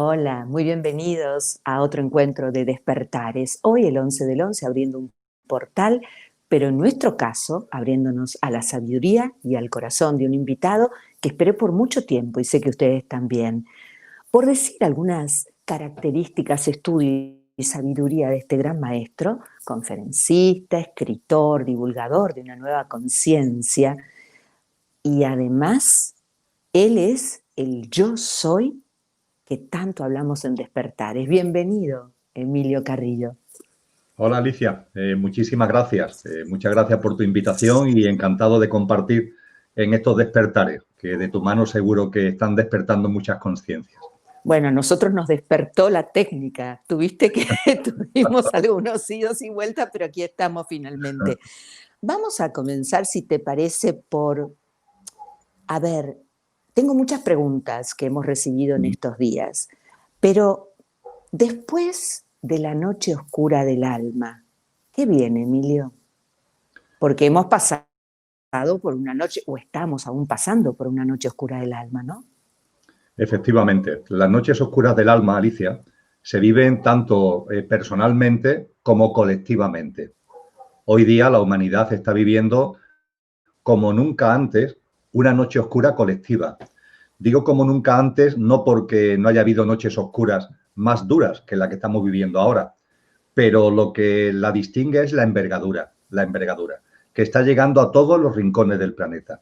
Hola, muy bienvenidos a otro encuentro de despertares. Hoy el 11 del 11 abriendo un portal, pero en nuestro caso abriéndonos a la sabiduría y al corazón de un invitado que esperé por mucho tiempo y sé que ustedes también. Por decir algunas características, estudio y sabiduría de este gran maestro, conferencista, escritor, divulgador de una nueva conciencia y además él es el yo soy que tanto hablamos en Despertares. Bienvenido, Emilio Carrillo. Hola Alicia, muchísimas gracias. Muchas gracias por tu invitación y encantado de compartir en estos despertares, que de tu mano seguro que están despertando muchas conciencias. Bueno, a nosotros nos despertó la técnica. Tuviste que tuvimos algunos idos y vueltas, pero aquí estamos finalmente. Vamos a comenzar, si te parece, por, a ver, tengo muchas preguntas que hemos recibido en estos días, pero después de la noche oscura del alma, ¿qué viene, Emilio? Porque hemos pasado por una noche, o estamos aún pasando por una noche oscura del alma, ¿no? Efectivamente, las noches oscuras del alma, Alicia, se viven tanto personalmente como colectivamente. Hoy día la humanidad está viviendo como nunca antes una noche oscura colectiva. Digo como nunca antes no porque no haya habido noches oscuras más duras que la que estamos viviendo ahora, pero lo que la distingue es la envergadura, que está llegando a todos los rincones del planeta.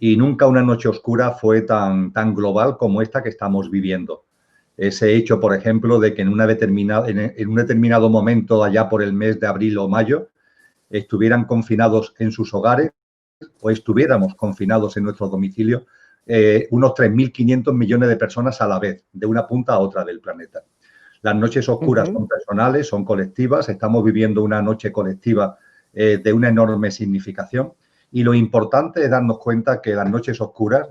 Y nunca una noche oscura fue tan global como esta que estamos viviendo. Ese hecho, por ejemplo, de que en un determinado momento, allá por el mes de abril o mayo, estuvieran confinados en sus hogares o estuviéramos confinados en nuestro domicilio unos 3.500 millones de personas a la vez, de una punta a otra del planeta. Las noches oscuras son personales, son colectivas, estamos viviendo una noche colectiva de una enorme significación y lo importante es darnos cuenta que las noches oscuras,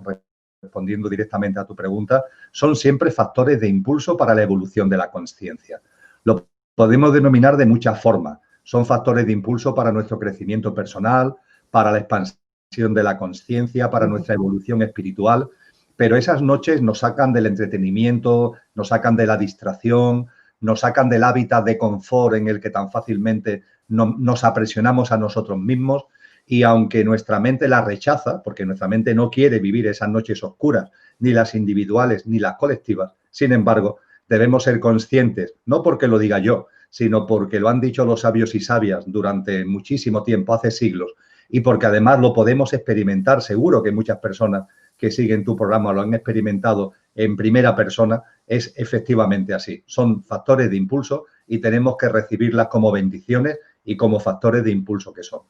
respondiendo directamente a tu pregunta, son siempre factores de impulso para la evolución de la conciencia. Lo podemos denominar de muchas formas. Son factores de impulso para nuestro crecimiento personal, para la expansión de la conciencia, para nuestra evolución espiritual, pero esas noches nos sacan del entretenimiento, nos sacan de la distracción, nos sacan del hábitat de confort en el que tan fácilmente nos apresionamos a nosotros mismos y aunque nuestra mente la rechaza, porque nuestra mente no quiere vivir esas noches oscuras, ni las individuales ni las colectivas, sin embargo, debemos ser conscientes, no porque lo diga yo, sino porque lo han dicho los sabios y sabias durante muchísimo tiempo, hace siglos, y porque además lo podemos experimentar, seguro que muchas personas que siguen tu programa lo han experimentado en primera persona, es efectivamente así. Son factores de impulso y tenemos que recibirlas como bendiciones y como factores de impulso que son.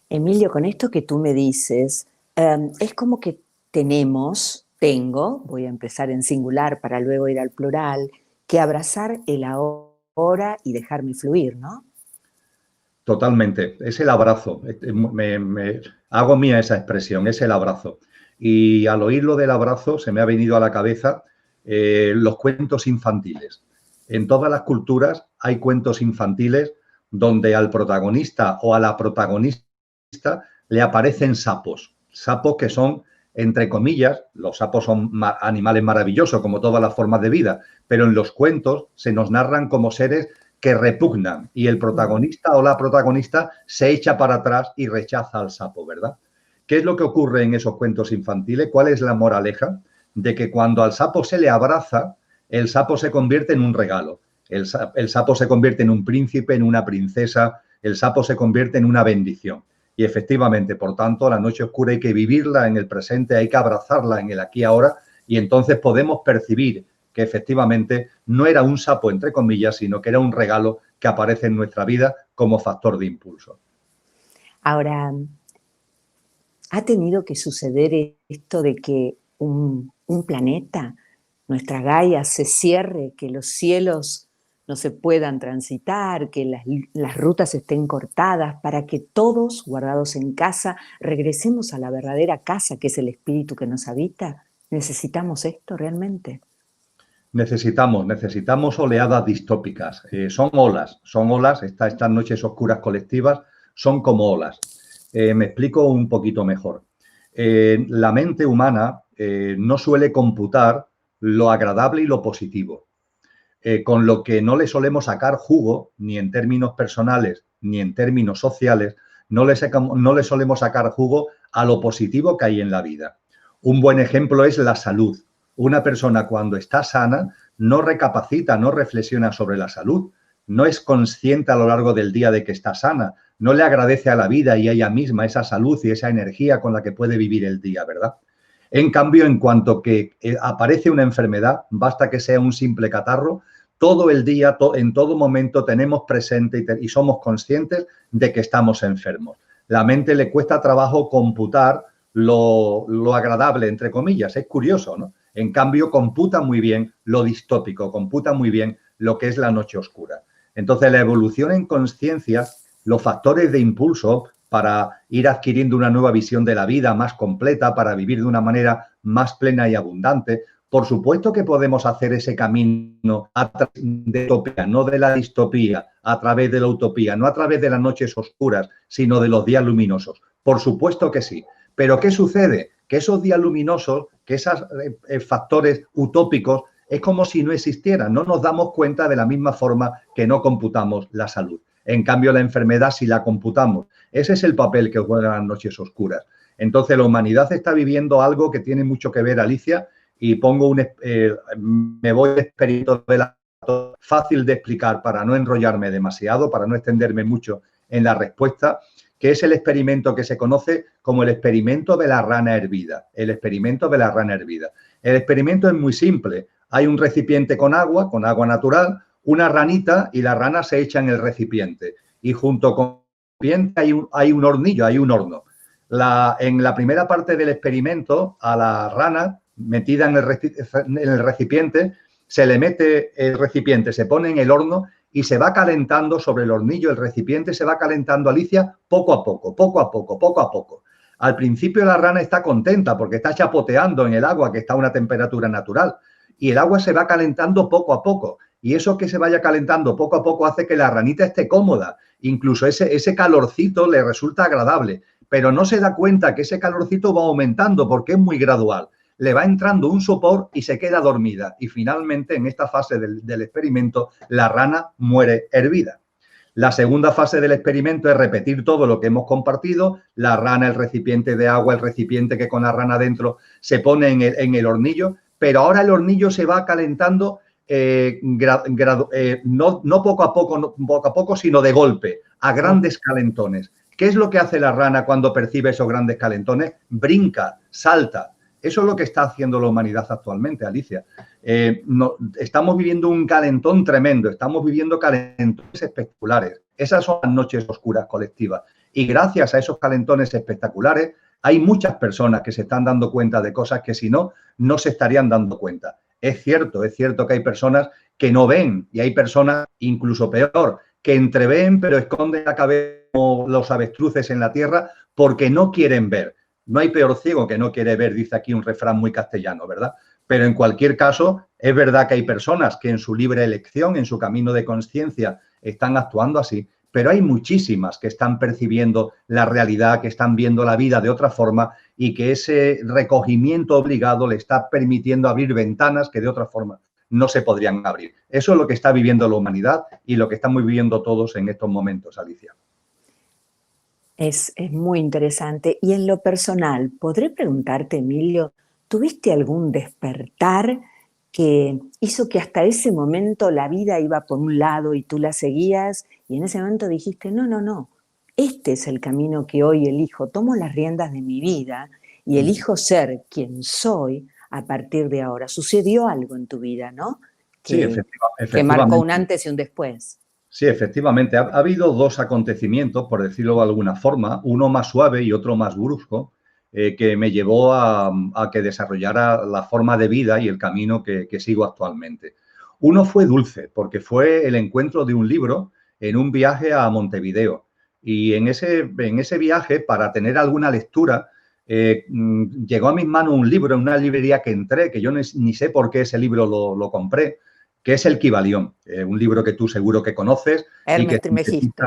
Emilio, con esto que tú me dices, es como que voy a empezar en singular para luego ir al plural, que abrazar el ahora y dejarme fluir, ¿no? Totalmente, es el abrazo. Hago mía esa expresión, es el abrazo. Y al oírlo del abrazo se me ha venido a la cabeza los cuentos infantiles. En todas las culturas hay cuentos infantiles donde al protagonista o a la protagonista le aparecen sapos. Sapos que son, entre comillas, los sapos son animales maravillosos como todas las formas de vida, pero en los cuentos se nos narran como seres que repugnan y el protagonista o la protagonista se echa para atrás y rechaza al sapo, ¿verdad? ¿Qué es lo que ocurre en esos cuentos infantiles? ¿Cuál es la moraleja? De que cuando al sapo se le abraza, el sapo se convierte en un regalo. El sapo se convierte en un príncipe, en una princesa, el sapo se convierte en una bendición. Y efectivamente, por tanto, la noche oscura hay que vivirla en el presente, hay que abrazarla en el aquí y ahora, y entonces podemos percibir que efectivamente no era un sapo, entre comillas, sino que era un regalo que aparece en nuestra vida como factor de impulso. Ahora, ¿ha tenido que suceder esto de que un planeta, nuestra Gaia, se cierre, que los cielos no se puedan transitar, que las rutas estén cortadas, para que todos, guardados en casa, regresemos a la verdadera casa, que es el espíritu que nos habita? ¿Necesitamos esto realmente? Necesitamos oleadas distópicas. Son olas. Estas noches oscuras colectivas son como olas. Me explico un poquito mejor. La mente humana no suele computar lo agradable y lo positivo, con lo que no le solemos sacar jugo, ni en términos personales, ni en términos sociales, no le solemos sacar jugo a lo positivo que hay en la vida. Un buen ejemplo es la salud. Una persona cuando está sana no recapacita, no reflexiona sobre la salud, no es consciente a lo largo del día de que está sana, no le agradece a la vida y a ella misma esa salud y esa energía con la que puede vivir el día, ¿verdad? En cambio, en cuanto que aparece una enfermedad, basta que sea un simple catarro, todo el día, en todo momento tenemos presente y somos conscientes de que estamos enfermos. La mente le cuesta trabajo computar lo agradable, entre comillas. Es curioso, ¿no? En cambio, computa muy bien lo distópico, computa muy bien lo que es la noche oscura. Entonces, la evolución en conciencia, los factores de impulso para ir adquiriendo una nueva visión de la vida más completa, para vivir de una manera más plena y abundante, por supuesto que podemos hacer ese camino a través de la utopía, no de la distopía, a través de la utopía, no a través de las noches oscuras, sino de los días luminosos. Por supuesto que sí. Pero ¿qué sucede? Que esos días luminosos, que esos factores utópicos, es como si no existieran. No nos damos cuenta de la misma forma que no computamos la salud. En cambio, la enfermedad sí la computamos. Ese es el papel que juegan las noches oscuras. Entonces, la humanidad está viviendo algo que tiene mucho que ver, Alicia, y me voy a experimento fácil de explicar para no enrollarme demasiado, para no extenderme mucho en la respuesta, que es el experimento que se conoce como el experimento de la rana hervida. El experimento de la rana hervida. El experimento es muy simple. Hay un recipiente con agua natural, una ranita y la rana se echa en el recipiente. Y junto con el recipiente hay un hornillo, hay un horno. En la primera parte del experimento, a la rana metida en el recipiente, se le mete el recipiente, se pone en el horno y se va calentando sobre el hornillo, el recipiente se va calentando, Alicia, poco a poco, poco a poco, poco a poco. Al principio la rana está contenta porque está chapoteando en el agua que está a una temperatura natural y el agua se va calentando poco a poco y eso que se vaya calentando poco a poco hace que la ranita esté cómoda, incluso ese calorcito le resulta agradable, pero no se da cuenta que ese calorcito va aumentando porque es muy gradual. Le va entrando un sopor y se queda dormida. Y finalmente, en esta fase del experimento, la rana muere hervida. La segunda fase del experimento es repetir todo lo que hemos compartido. La rana, el recipiente de agua, el recipiente que con la rana dentro se pone en el hornillo, pero ahora el hornillo se va calentando no poco a poco, sino de golpe, a grandes calentones. ¿Qué es lo que hace la rana cuando percibe esos grandes calentones? Brinca, salta. Eso es lo que está haciendo la humanidad actualmente, Alicia. Estamos viviendo un calentón tremendo, estamos viviendo calentones espectaculares. Esas son las noches oscuras colectivas. Y gracias a esos calentones espectaculares, hay muchas personas que se están dando cuenta de cosas que si no, no se estarían dando cuenta. Es cierto que hay personas que no ven y hay personas, incluso peor, que entreven pero esconden la cabeza como los avestruces en la tierra porque no quieren ver. No hay peor ciego que no quiere ver, dice aquí un refrán muy castellano, ¿verdad? Pero en cualquier caso, es verdad que hay personas que en su libre elección, en su camino de conciencia, están actuando así, pero hay muchísimas que están percibiendo la realidad, que están viendo la vida de otra forma y que ese recogimiento obligado le está permitiendo abrir ventanas que de otra forma no se podrían abrir. Eso es lo que está viviendo la humanidad y lo que estamos viviendo todos en estos momentos, Alicia. Es muy interesante. Y en lo personal, ¿podré preguntarte, Emilio, ¿tuviste algún despertar que hizo que hasta ese momento la vida iba por un lado y tú la seguías y en ese momento dijiste, no, este es el camino que hoy elijo, tomo las riendas de mi vida y elijo ser quien soy a partir de ahora? Sucedió algo en tu vida, ¿no? Sí, que marcó un antes y un después. Sí, efectivamente. Ha habido dos acontecimientos, por decirlo de alguna forma, uno más suave y otro más brusco, que me llevó a que desarrollara la forma de vida y el camino que sigo actualmente. Uno fue dulce, porque fue el encuentro de un libro en un viaje a Montevideo. Y en ese viaje, para tener alguna lectura, llegó a mis manos un libro en una librería que entré, que yo ni sé por qué ese libro lo compré, que es el Kybalión, un libro que tú seguro que conoces. Hermes y que Trismegisto.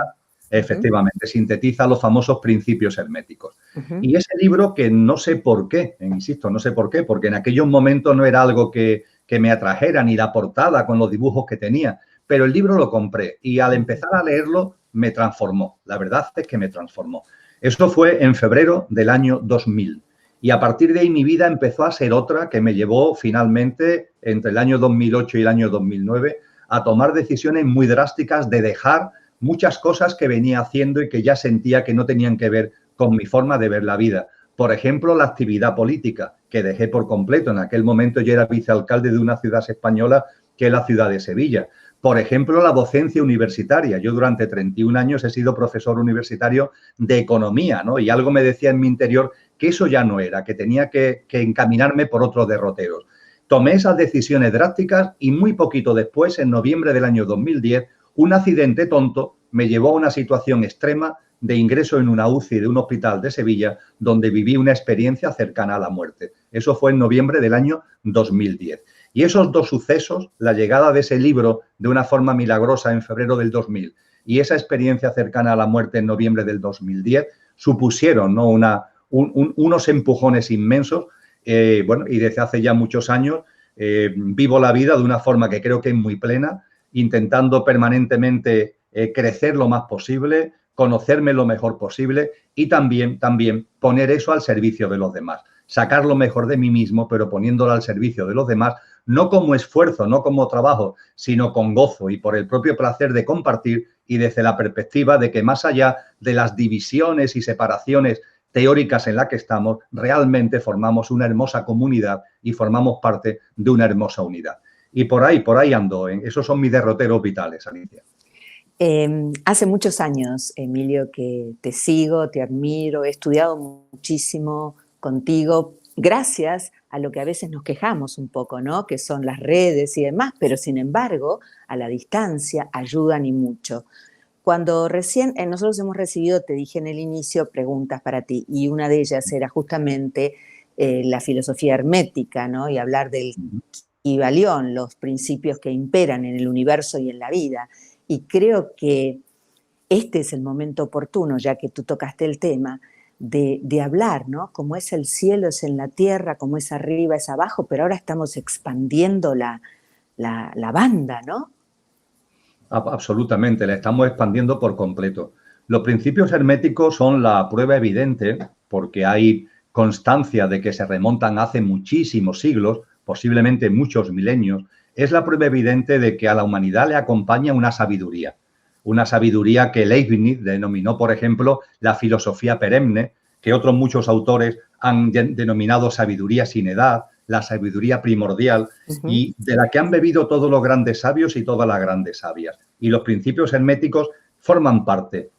Efectivamente, sintetiza los famosos principios herméticos. Y ese libro que no sé por qué, insisto, no sé por qué, porque en aquellos momentos no era algo que que me atrajera, ni la portada con los dibujos que tenía, pero el libro lo compré y al empezar a leerlo me transformó. La verdad es que me transformó. Eso fue en febrero del año 2000. Y a partir de ahí mi vida empezó a ser otra que me llevó finalmente, entre el año 2008 y el año 2009, a tomar decisiones muy drásticas de dejar muchas cosas que venía haciendo y que ya sentía que no tenían que ver con mi forma de ver la vida. Por ejemplo, la actividad política, que dejé por completo. En aquel momento yo era vicealcalde de una ciudad española, que es la ciudad de Sevilla. Por ejemplo, la docencia universitaria. Yo durante 31 años he sido profesor universitario de economía, ¿no? Y algo me decía en mi interior que eso ya no era, que tenía que encaminarme por otros derroteros. Tomé esas decisiones drásticas y muy poquito después, en noviembre del año 2010, un accidente tonto me llevó a una situación extrema de ingreso en una UCI de un hospital de Sevilla, donde viví una experiencia cercana a la muerte. Eso fue en noviembre del año 2010. Y esos dos sucesos, la llegada de ese libro de una forma milagrosa en febrero del 2000 y esa experiencia cercana a la muerte en noviembre del 2010, supusieron, ¿no?, unos empujones inmensos. Bueno, y desde hace ya muchos años vivo la vida de una forma que creo que es muy plena, intentando permanentemente crecer lo más posible, conocerme lo mejor posible y también poner eso al servicio de los demás. Sacar lo mejor de mí mismo, pero poniéndolo al servicio de los demás, no como esfuerzo, no como trabajo, sino con gozo y por el propio placer de compartir y desde la perspectiva de que más allá de las divisiones y separaciones teóricas en las que estamos, realmente formamos una hermosa comunidad y formamos parte de una hermosa unidad. Y por ahí ando. Esos son mis derroteros vitales, Alicia. Hace muchos años, Emilio, que te sigo, te admiro, he estudiado muchísimo contigo, gracias a lo que a veces nos quejamos un poco, ¿no?, que son las redes y demás, pero sin embargo, a la distancia ayudan y mucho. Cuando recién nosotros hemos recibido, te dije en el inicio, preguntas para ti, y una de ellas era justamente la filosofía hermética, ¿no?, y hablar del Kybalión, los principios que imperan en el universo y en la vida. Y creo que este es el momento oportuno, ya que tú tocaste el tema, de hablar, ¿no? Como es el cielo, es en la tierra, como es arriba, es abajo, pero ahora estamos expandiendo la banda, ¿no? Absolutamente, la estamos expandiendo por completo. Los principios herméticos son la prueba evidente, porque hay constancia de que se remontan hace muchísimos siglos, posiblemente muchos milenios. Es la prueba evidente de que a la humanidad le acompaña una sabiduría que Leibniz denominó, por ejemplo, la filosofía perenne, que otros muchos autores han denominado sabiduría sin edad, la sabiduría primordial, y de la que han bebido todos los grandes sabios y todas las grandes sabias. Y los principios herméticos forman parte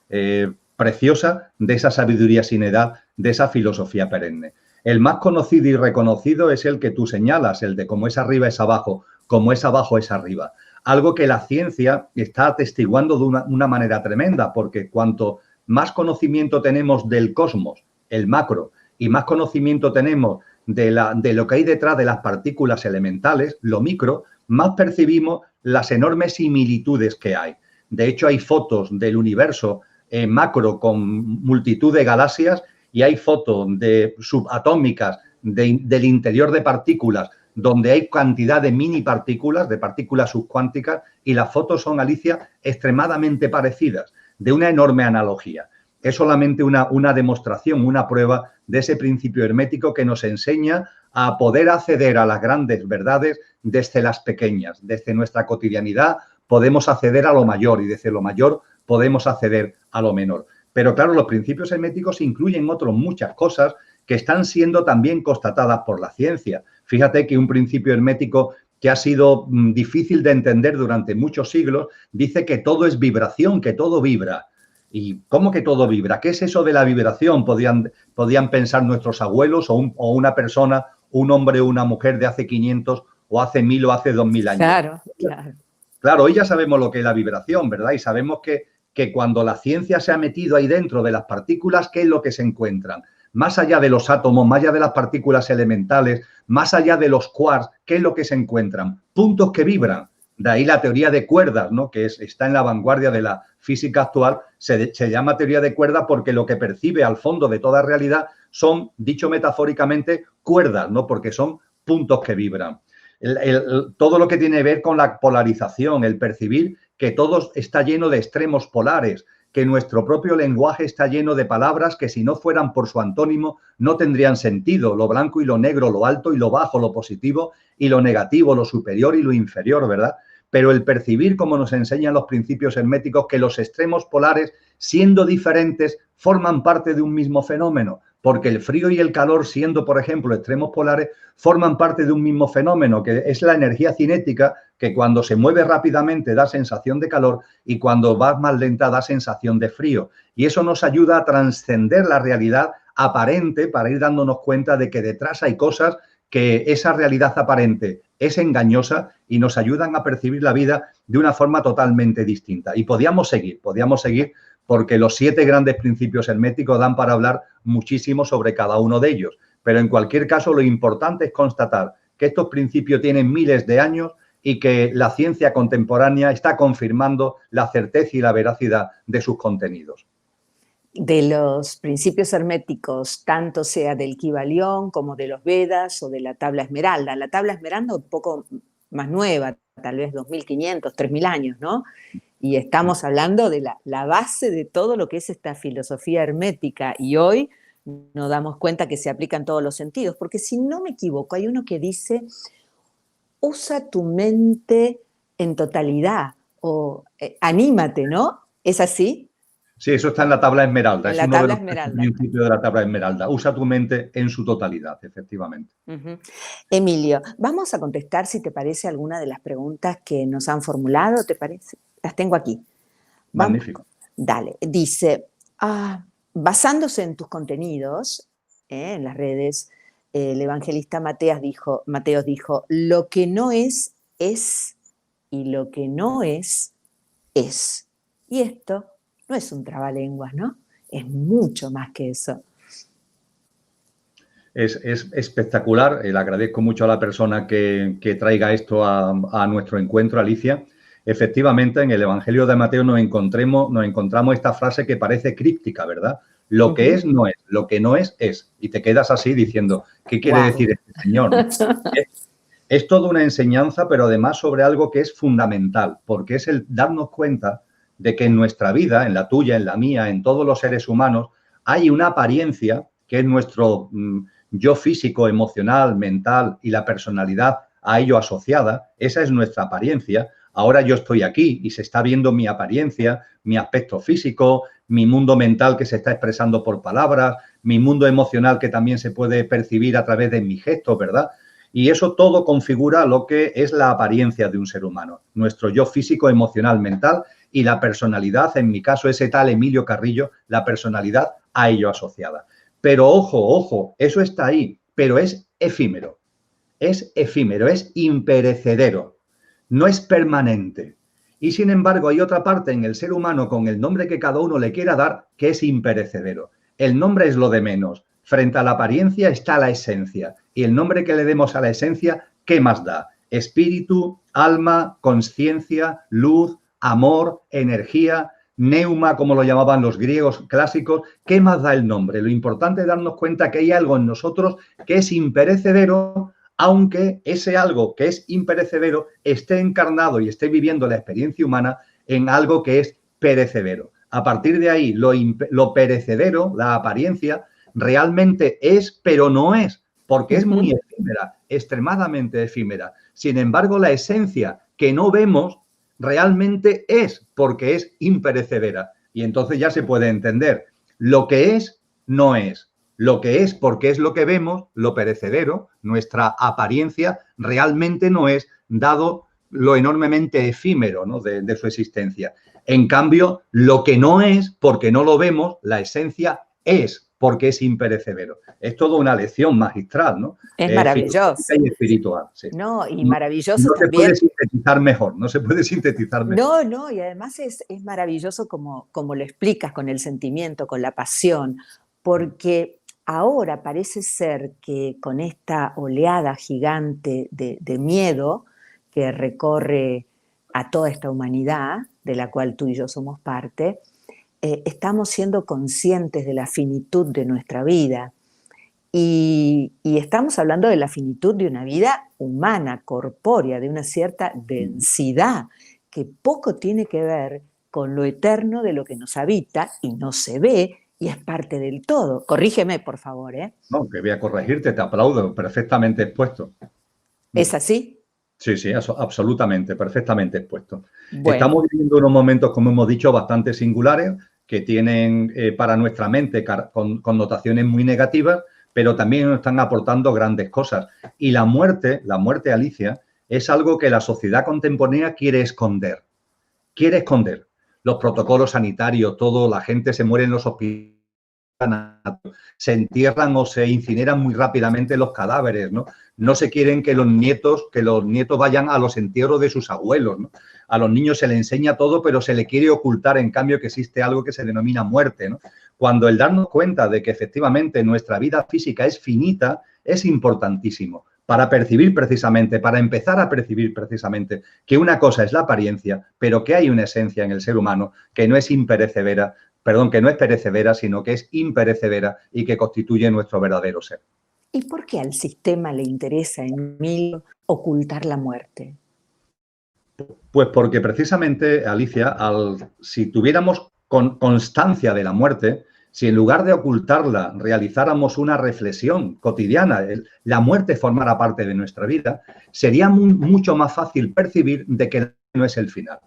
preciosa de esa sabiduría sin edad, de esa filosofía perenne. El más conocido y reconocido es el que tú señalas, el de como es arriba es abajo, como es abajo es arriba. Algo que la ciencia está atestiguando de una manera tremenda, porque cuanto más conocimiento tenemos del cosmos, el macro, y más conocimiento tenemos de lo que hay detrás de las partículas elementales, lo micro, más percibimos las enormes similitudes que hay. De hecho, hay fotos del universo macro con multitud de galaxias y hay fotos de subatómicas del interior de partículas donde hay cantidad de mini partículas, de partículas subcuánticas, y las fotos son, Alicia, extremadamente parecidas, de una enorme analogía. Es solamente una demostración, una prueba de ese principio hermético que nos enseña a poder acceder a las grandes verdades desde las pequeñas. Desde nuestra cotidianidad podemos acceder a lo mayor y desde lo mayor podemos acceder a lo menor. Pero claro, los principios herméticos incluyen muchas cosas que están siendo también constatadas por la ciencia. Fíjate que un principio hermético que ha sido difícil de entender durante muchos siglos dice que todo es vibración, que todo vibra. ¿Y cómo que todo vibra? ¿Qué es eso de la vibración? Podían pensar nuestros abuelos o una persona, un hombre o una mujer de hace 500 o hace 1000 o hace 2000 años. Claro, claro. Claro, hoy ya sabemos lo que es la vibración, ¿verdad? Y sabemos que cuando la ciencia se ha metido ahí dentro de las partículas, ¿qué es lo que se encuentran? Más allá de los átomos, más allá de las partículas elementales, más allá de los quarks, ¿qué es lo que se encuentran? Puntos que vibran. De ahí la teoría de cuerdas, ¿no?, que está en la vanguardia de la física actual. Se llama teoría de cuerdas porque lo que percibe al fondo de toda realidad son, dicho metafóricamente, cuerdas, ¿no?, porque son puntos que vibran. todo lo que tiene que ver con la polarización, el percibir que todo está lleno de extremos polares, que nuestro propio lenguaje está lleno de palabras que si no fueran por su antónimo no tendrían sentido, lo blanco y lo negro, lo alto y lo bajo, lo positivo y lo negativo, lo superior y lo inferior, ¿verdad? Pero el percibir, como nos enseñan los principios herméticos, que los extremos polares, siendo diferentes, forman parte de un mismo fenómeno, porque el frío y el calor, siendo, por ejemplo, extremos polares, forman parte de un mismo fenómeno, que es la energía cinética, que cuando se mueve rápidamente da sensación de calor y cuando va más lenta da sensación de frío. Y eso nos ayuda a trascender la realidad aparente para ir dándonos cuenta de que detrás hay cosas que esa realidad aparente es engañosa y nos ayudan a percibir la vida de una forma totalmente distinta. Y podíamos seguir porque los 7 grandes principios herméticos dan para hablar muchísimo sobre cada uno de ellos. Pero en cualquier caso, lo importante es constatar que estos principios tienen miles de años y que la ciencia contemporánea está confirmando la certeza y la veracidad de sus contenidos. De los principios herméticos, tanto sea del Kybalión como de los Vedas o de la tabla esmeralda. La tabla esmeralda un poco más nueva, tal vez 2500, 3000 años, ¿no? Y estamos hablando de la base de todo lo que es esta filosofía hermética, y hoy nos damos cuenta que se aplica en todos los sentidos, porque si no me equivoco, hay uno que dice, usa tu mente en totalidad, o anímate, ¿no? ¿Es así? Sí, eso está en la tabla esmeralda. En Es la uno de tabla los esmeralda. principios de la tabla esmeralda. Usa tu mente en su totalidad, efectivamente. Uh-huh. Emilio, vamos a contestar, si te parece, alguna de las preguntas que nos han formulado, ¿te parece? Las tengo aquí. Vamos, Magnífico. dale. Dice, basándose en tus contenidos, en las redes, el evangelista Mateos dijo, lo que no es, y lo que no es. Y esto no es un trabalenguas, ¿no? Es mucho más que eso. Es espectacular. Le agradezco mucho a la persona que traiga esto a nuestro encuentro, Alicia. Efectivamente, en el Evangelio de Mateo nos encontramos esta frase que parece críptica, ¿verdad? Lo que es, no es. Lo que no es, es. Y te quedas así diciendo, ¿qué quiere decir este señor? Es toda una enseñanza, pero además sobre algo que es fundamental, porque es el darnos cuenta de que en nuestra vida, en la tuya, en la mía, en todos los seres humanos, hay una apariencia que es nuestro yo físico, emocional, mental y la personalidad a ello asociada. Esa es nuestra apariencia. Ahora yo estoy aquí y se está viendo mi apariencia, mi aspecto físico, mi mundo mental que se está expresando por palabras, mi mundo emocional que también se puede percibir a través de mis gestos, ¿verdad? Y eso todo configura lo que es la apariencia de un ser humano, nuestro yo físico, emocional, mental y la personalidad, en mi caso ese tal Emilio Carrillo, la personalidad a ello asociada. Pero ojo, eso está ahí, pero es efímero, es imperecedero, no es permanente. Y sin embargo hay otra parte en el ser humano con el nombre que cada uno le quiera dar que es imperecedero. El nombre es lo de menos. Frente a la apariencia está la esencia. Y el nombre que le demos a la esencia, ¿qué más da? Espíritu, alma, conciencia, luz, amor, energía, neuma, como lo llamaban los griegos clásicos. ¿Qué más da el nombre? Lo importante es darnos cuenta que hay algo en nosotros que es imperecedero, aunque ese algo que es imperecedero esté encarnado y esté viviendo la experiencia humana en algo que es perecedero. A partir de ahí, lo perecedero, la apariencia, realmente es, pero no es, porque es muy efímera, extremadamente efímera. Sin embargo, la esencia que no vemos realmente es, porque es imperecedera. Y entonces ya se puede entender. Lo que es, no es. Lo que es, porque es lo que vemos, lo perecedero, nuestra apariencia, realmente no es, dado lo enormemente efímero, ¿no?, de su existencia. En cambio, lo que no es, porque no lo vemos, la esencia es, porque es imperecedero. Es toda una lección magistral, ¿no? Es maravilloso. Y espiritual, sí. No, y maravilloso no también. No se puede sintetizar mejor, no se puede sintetizar mejor. No, y además es maravilloso como lo explicas, con el sentimiento, con la pasión, porque ahora parece ser que con esta oleada gigante de miedo que recorre a toda esta humanidad, de la cual tú y yo somos parte, estamos siendo conscientes de la finitud de nuestra vida Y estamos hablando de la finitud de una vida humana, corpórea, de una cierta densidad, que poco tiene que ver con lo eterno de lo que nos habita y no se ve y es parte del todo. Corrígeme, por favor, ¿eh? No, que voy a corregirte, te aplaudo, perfectamente expuesto. ¿Es así? Sí, sí, absolutamente, perfectamente expuesto. Bueno, Estamos viviendo unos momentos, como hemos dicho, bastante singulares, que tienen para nuestra mente connotaciones muy negativas, pero también nos están aportando grandes cosas. Y la muerte, Alicia, es algo que la sociedad contemporánea quiere esconder. Quiere esconder. Los protocolos sanitarios, todo, la gente se muere en los hospitales, se entierran o se incineran muy rápidamente los cadáveres, ¿no? No se quieren que los nietos vayan a los entierros de sus abuelos, ¿no? A los niños se les enseña todo, pero se les quiere ocultar, en cambio, que existe algo que se denomina muerte, ¿no? Cuando el darnos cuenta de que efectivamente nuestra vida física es finita, es importantísimo para percibir precisamente, para empezar a percibir precisamente que una cosa es la apariencia, pero que hay una esencia en el ser humano que no es imperecedera, que no es perecedera, sino que es imperecedera y que constituye nuestro verdadero ser. ¿y por qué al sistema le interesa, Emilio, ocultar la muerte? Pues porque precisamente, Alicia, si tuviéramos constancia de la muerte, si en lugar de ocultarla realizáramos una reflexión cotidiana, la muerte formara parte de nuestra vida, sería mucho más fácil percibir de que no es el final.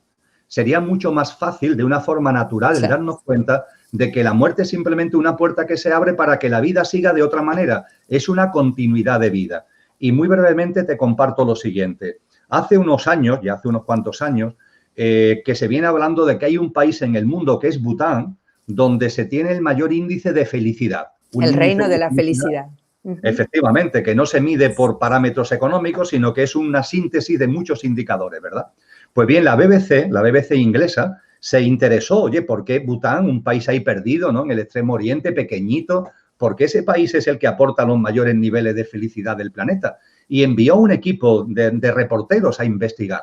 Sería mucho más fácil, de una forma natural, el Sí. darnos cuenta de que la muerte es simplemente una puerta que se abre para que la vida siga de otra manera. Es una continuidad de vida. Y muy brevemente te comparto lo siguiente. Hace unos años, ya hace unos cuantos años, que se viene hablando de que hay un país en el mundo, que es Bután, donde se tiene el mayor índice de felicidad. Un El índice reino de de la felicidad, felicidad. Ujú. efectivamente, que no se mide por parámetros económicos, sino que es una síntesis de muchos indicadores, ¿verdad? Pues bien, la BBC inglesa, se interesó, oye, ¿por qué Bután, un país ahí perdido, ¿no? En el Extremo Oriente, pequeñito, ¿por qué ese país es el que aporta los mayores niveles de felicidad del planeta? Y envió un equipo de reporteros a investigar.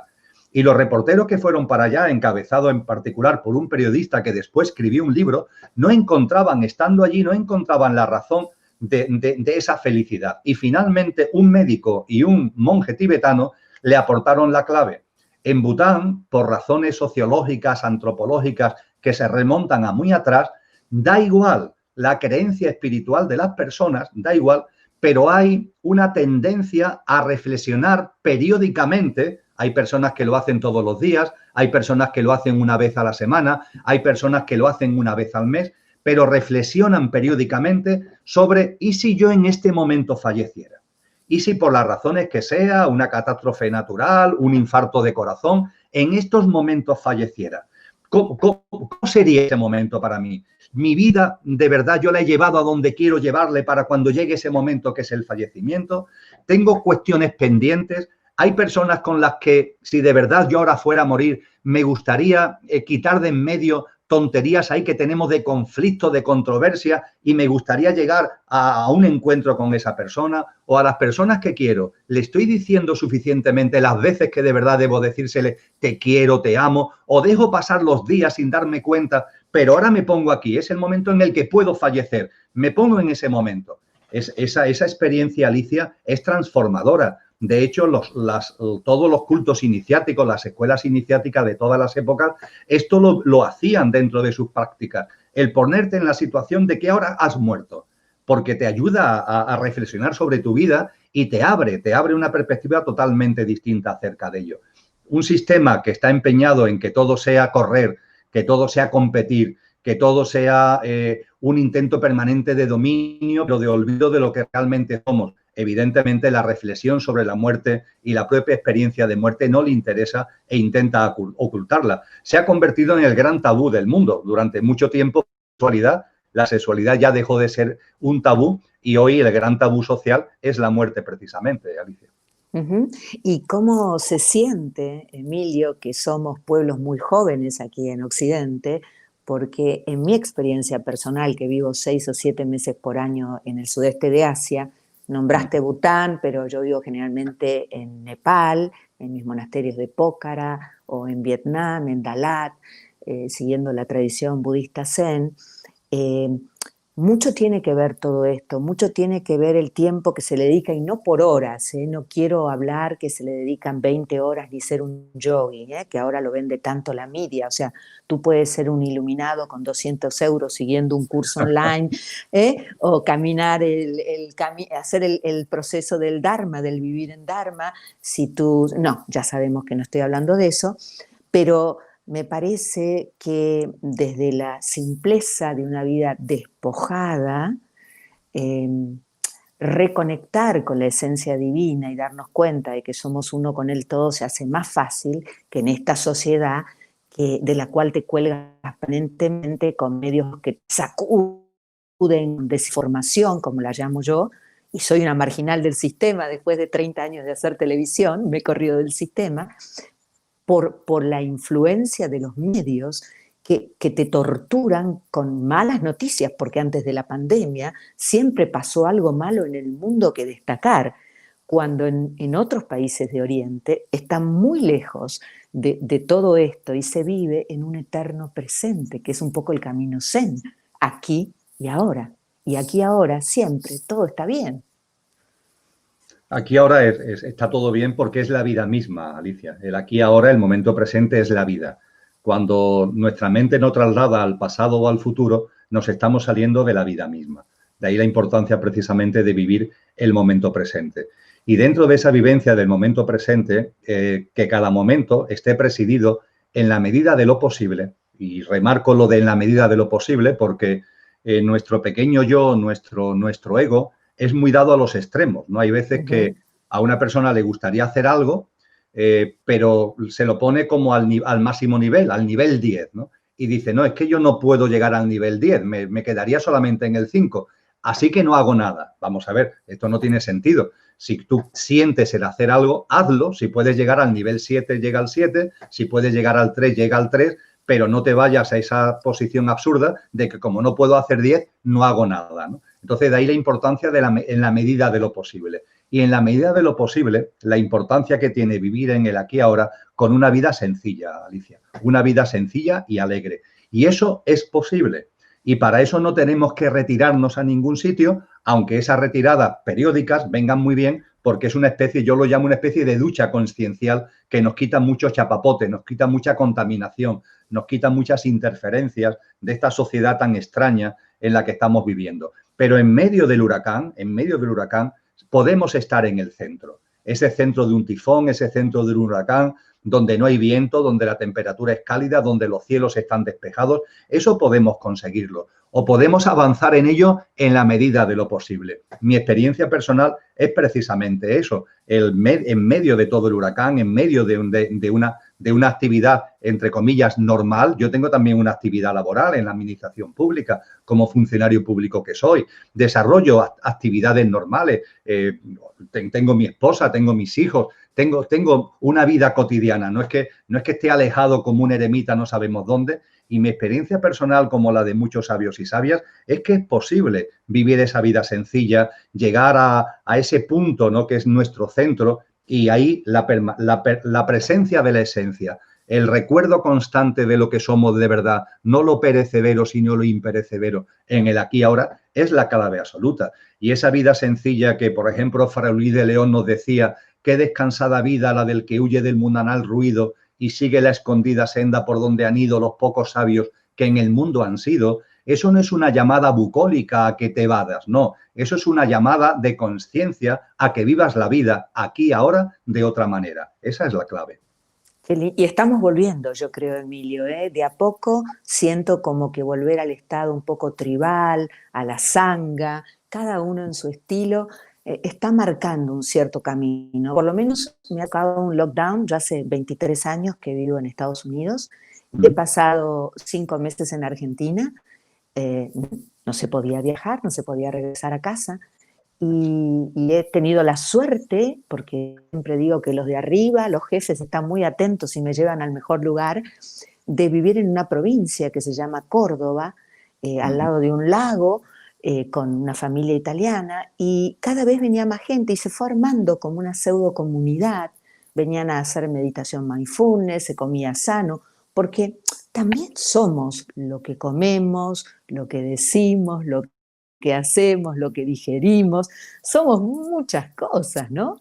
Y los reporteros que fueron para allá, encabezados en particular por un periodista que después escribió un libro, no encontraban, estando allí, no encontraban la razón de esa felicidad. Y finalmente un médico y un monje tibetano le aportaron la clave. En Bután, por razones sociológicas, antropológicas, que se remontan a muy atrás, da igual la creencia espiritual de las personas, da igual, pero hay una tendencia a reflexionar periódicamente. Hay personas que lo hacen todos los días, hay personas que lo hacen una vez a la semana, hay personas que lo hacen una vez al mes, pero reflexionan periódicamente sobre ¿y si yo en este momento falleciera? ¿Y si por las razones que sea, una catástrofe natural, un infarto de corazón, en estos momentos falleciera? ¿Cómo sería ese momento para mí? Mi vida, de verdad, yo la he llevado a donde quiero llevarle para cuando llegue ese momento que es el fallecimiento. Tengo cuestiones pendientes. Hay personas con las que, si de verdad yo ahora fuera a morir, me gustaría quitar de en medio tonterías ahí que tenemos de conflicto, de controversia, y me gustaría llegar a un encuentro con esa persona o a las personas que quiero. Le estoy diciendo suficientemente las veces que de verdad debo decírsele te quiero, te amo, o dejo pasar los días sin darme cuenta, pero ahora me pongo aquí. Es el momento en el que puedo fallecer. Me pongo en ese momento. Esa experiencia, Alicia, es transformadora. De hecho, todos los cultos iniciáticos, las escuelas iniciáticas de todas las épocas, esto lo hacían dentro de sus prácticas. El ponerte en la situación de que ahora has muerto, porque te ayuda a reflexionar sobre tu vida y te abre una perspectiva totalmente distinta acerca de ello. Un sistema que está empeñado en que todo sea correr, que todo sea competir, que todo sea un intento permanente de dominio, pero de olvido de lo que realmente somos. Evidentemente, la reflexión sobre la muerte y la propia experiencia de muerte no le interesa e intenta ocultarla. Se ha convertido en el gran tabú del mundo. Durante mucho tiempo, la sexualidad ya dejó de ser un tabú y hoy el gran tabú social es la muerte precisamente, Alicia. Ujú. ¿Y cómo se siente, Emilio, que somos pueblos muy jóvenes aquí en Occidente? Porque en mi experiencia personal, que vivo 6 o 7 meses por año en el sudeste de Asia, nombraste Bután, pero yo vivo generalmente en Nepal, en mis monasterios de Pokhara, o en Vietnam, en Dalat, siguiendo la tradición budista Zen. Eh, Mucho tiene que ver todo esto, mucho tiene que ver el tiempo que se le dedica, y no por horas, ¿eh? No quiero hablar que se le dedican 20 horas ni ser un yogi, ¿eh? Que ahora lo vende tanto la media. O sea, tú puedes ser un iluminado con 200 euros siguiendo un curso online, ¿eh? O caminar, hacer el proceso del Dharma, del vivir en Dharma. Si tú, no, ya sabemos que no estoy hablando de eso, pero me parece que desde la simpleza de una vida despojada, eh, reconectar con la esencia divina y darnos cuenta de que somos uno con el todo se hace más fácil que en esta sociedad de la cual te cuelgas permanentemente con medios que sacuden desinformación, como la llamo yo, y soy una marginal del sistema después de 30 años de hacer televisión, me he corrido del sistema, por la influencia de los medios que te torturan con malas noticias, porque antes de la pandemia siempre pasó algo malo en el mundo que destacar, cuando en otros países de Oriente están muy lejos de todo esto y se vive en un eterno presente, que es un poco el camino zen, aquí y ahora. Y aquí ahora siempre todo está bien. Aquí ahora está todo bien porque es la vida misma, Alicia. El aquí ahora, el momento presente es la vida. Cuando nuestra mente no traslada al pasado o al futuro, nos estamos saliendo de la vida misma. De ahí la importancia precisamente de vivir el momento presente. Y dentro de esa vivencia del momento presente, que cada momento esté presidido en la medida de lo posible, y remarco lo de en la medida de lo posible porque nuestro pequeño yo, nuestro ego, es muy dado a los extremos, ¿no? Hay veces que a una persona le gustaría hacer algo, pero se lo pone como al máximo nivel, al nivel 10, ¿no? Y dice, no, es que yo no puedo llegar al nivel 10, me quedaría solamente en el 5, así que no hago nada. Vamos a ver, esto no tiene sentido. Si tú sientes el hacer algo, hazlo. Si puedes llegar al nivel 7, llega al 7. Si puedes llegar al 3, llega al 3, pero no te vayas a esa posición absurda de que como no puedo hacer 10, no hago nada, ¿no? Entonces, de ahí la importancia en la medida de lo posible. Y en la medida de lo posible, la importancia que tiene vivir en el aquí y ahora con una vida sencilla, Alicia. Una vida sencilla y alegre. Y eso es posible. Y para eso no tenemos que retirarnos a ningún sitio, aunque esas retiradas periódicas vengan muy bien, porque es una especie, yo lo llamo una especie de ducha consciencial que nos quita mucho chapapote, nos quita mucha contaminación, nos quita muchas interferencias de esta sociedad tan extraña en la que estamos viviendo. Pero en medio del huracán, podemos estar en el centro. Ese centro de un tifón, ese centro de un huracán, donde no hay viento, donde la temperatura es cálida, donde los cielos están despejados, eso podemos conseguirlo. O podemos avanzar en ello en la medida de lo posible. Mi experiencia personal es precisamente eso. En medio de todo el huracán, en medio de una actividad, entre comillas, normal, yo tengo también una actividad laboral en la administración pública, como funcionario público que soy. Desarrollo actividades normales. Tengo mi esposa, tengo mis hijos, tengo una vida cotidiana. No es que esté alejado como un eremita, no sabemos dónde. Y mi experiencia personal, como la de muchos sabios y sabias, es que es posible vivir esa vida sencilla, llegar a ese punto, ¿no?, que es nuestro centro, y ahí la presencia de la esencia, el recuerdo constante de lo que somos de verdad, no lo perecedero, sino lo imperecedero, en el aquí y ahora, es la clave absoluta. Y esa vida sencilla que, por ejemplo, Fray Luis de León nos decía, qué descansada vida la del que huye del mundanal ruido y sigue la escondida senda por donde han ido los pocos sabios que en el mundo han sido. Eso no es una llamada bucólica a que te evadas, no. Eso es una llamada de conciencia a que vivas la vida aquí y ahora de otra manera. Esa es la clave. Y estamos volviendo, yo creo, Emilio, ¿eh? De a poco siento como que volver al estado un poco tribal, a la sanga, cada uno en su estilo, está marcando un cierto camino. Por lo menos me ha tocado un lockdown, yo hace 23 años que vivo en Estados Unidos, he pasado 5 meses en Argentina, eh, no se podía viajar, no se podía regresar a casa, y he tenido la suerte, porque siempre digo que los de arriba, los jefes, están muy atentos y me llevan al mejor lugar, de vivir en una provincia que se llama Córdoba, al lado de un lago, con una familia italiana, y cada vez venía más gente y se fue armando como una pseudo comunidad. Venían a hacer meditación mindfulness, se comía sano, porque también somos lo que comemos, lo que decimos, lo que hacemos, lo que digerimos. Somos muchas cosas, ¿no?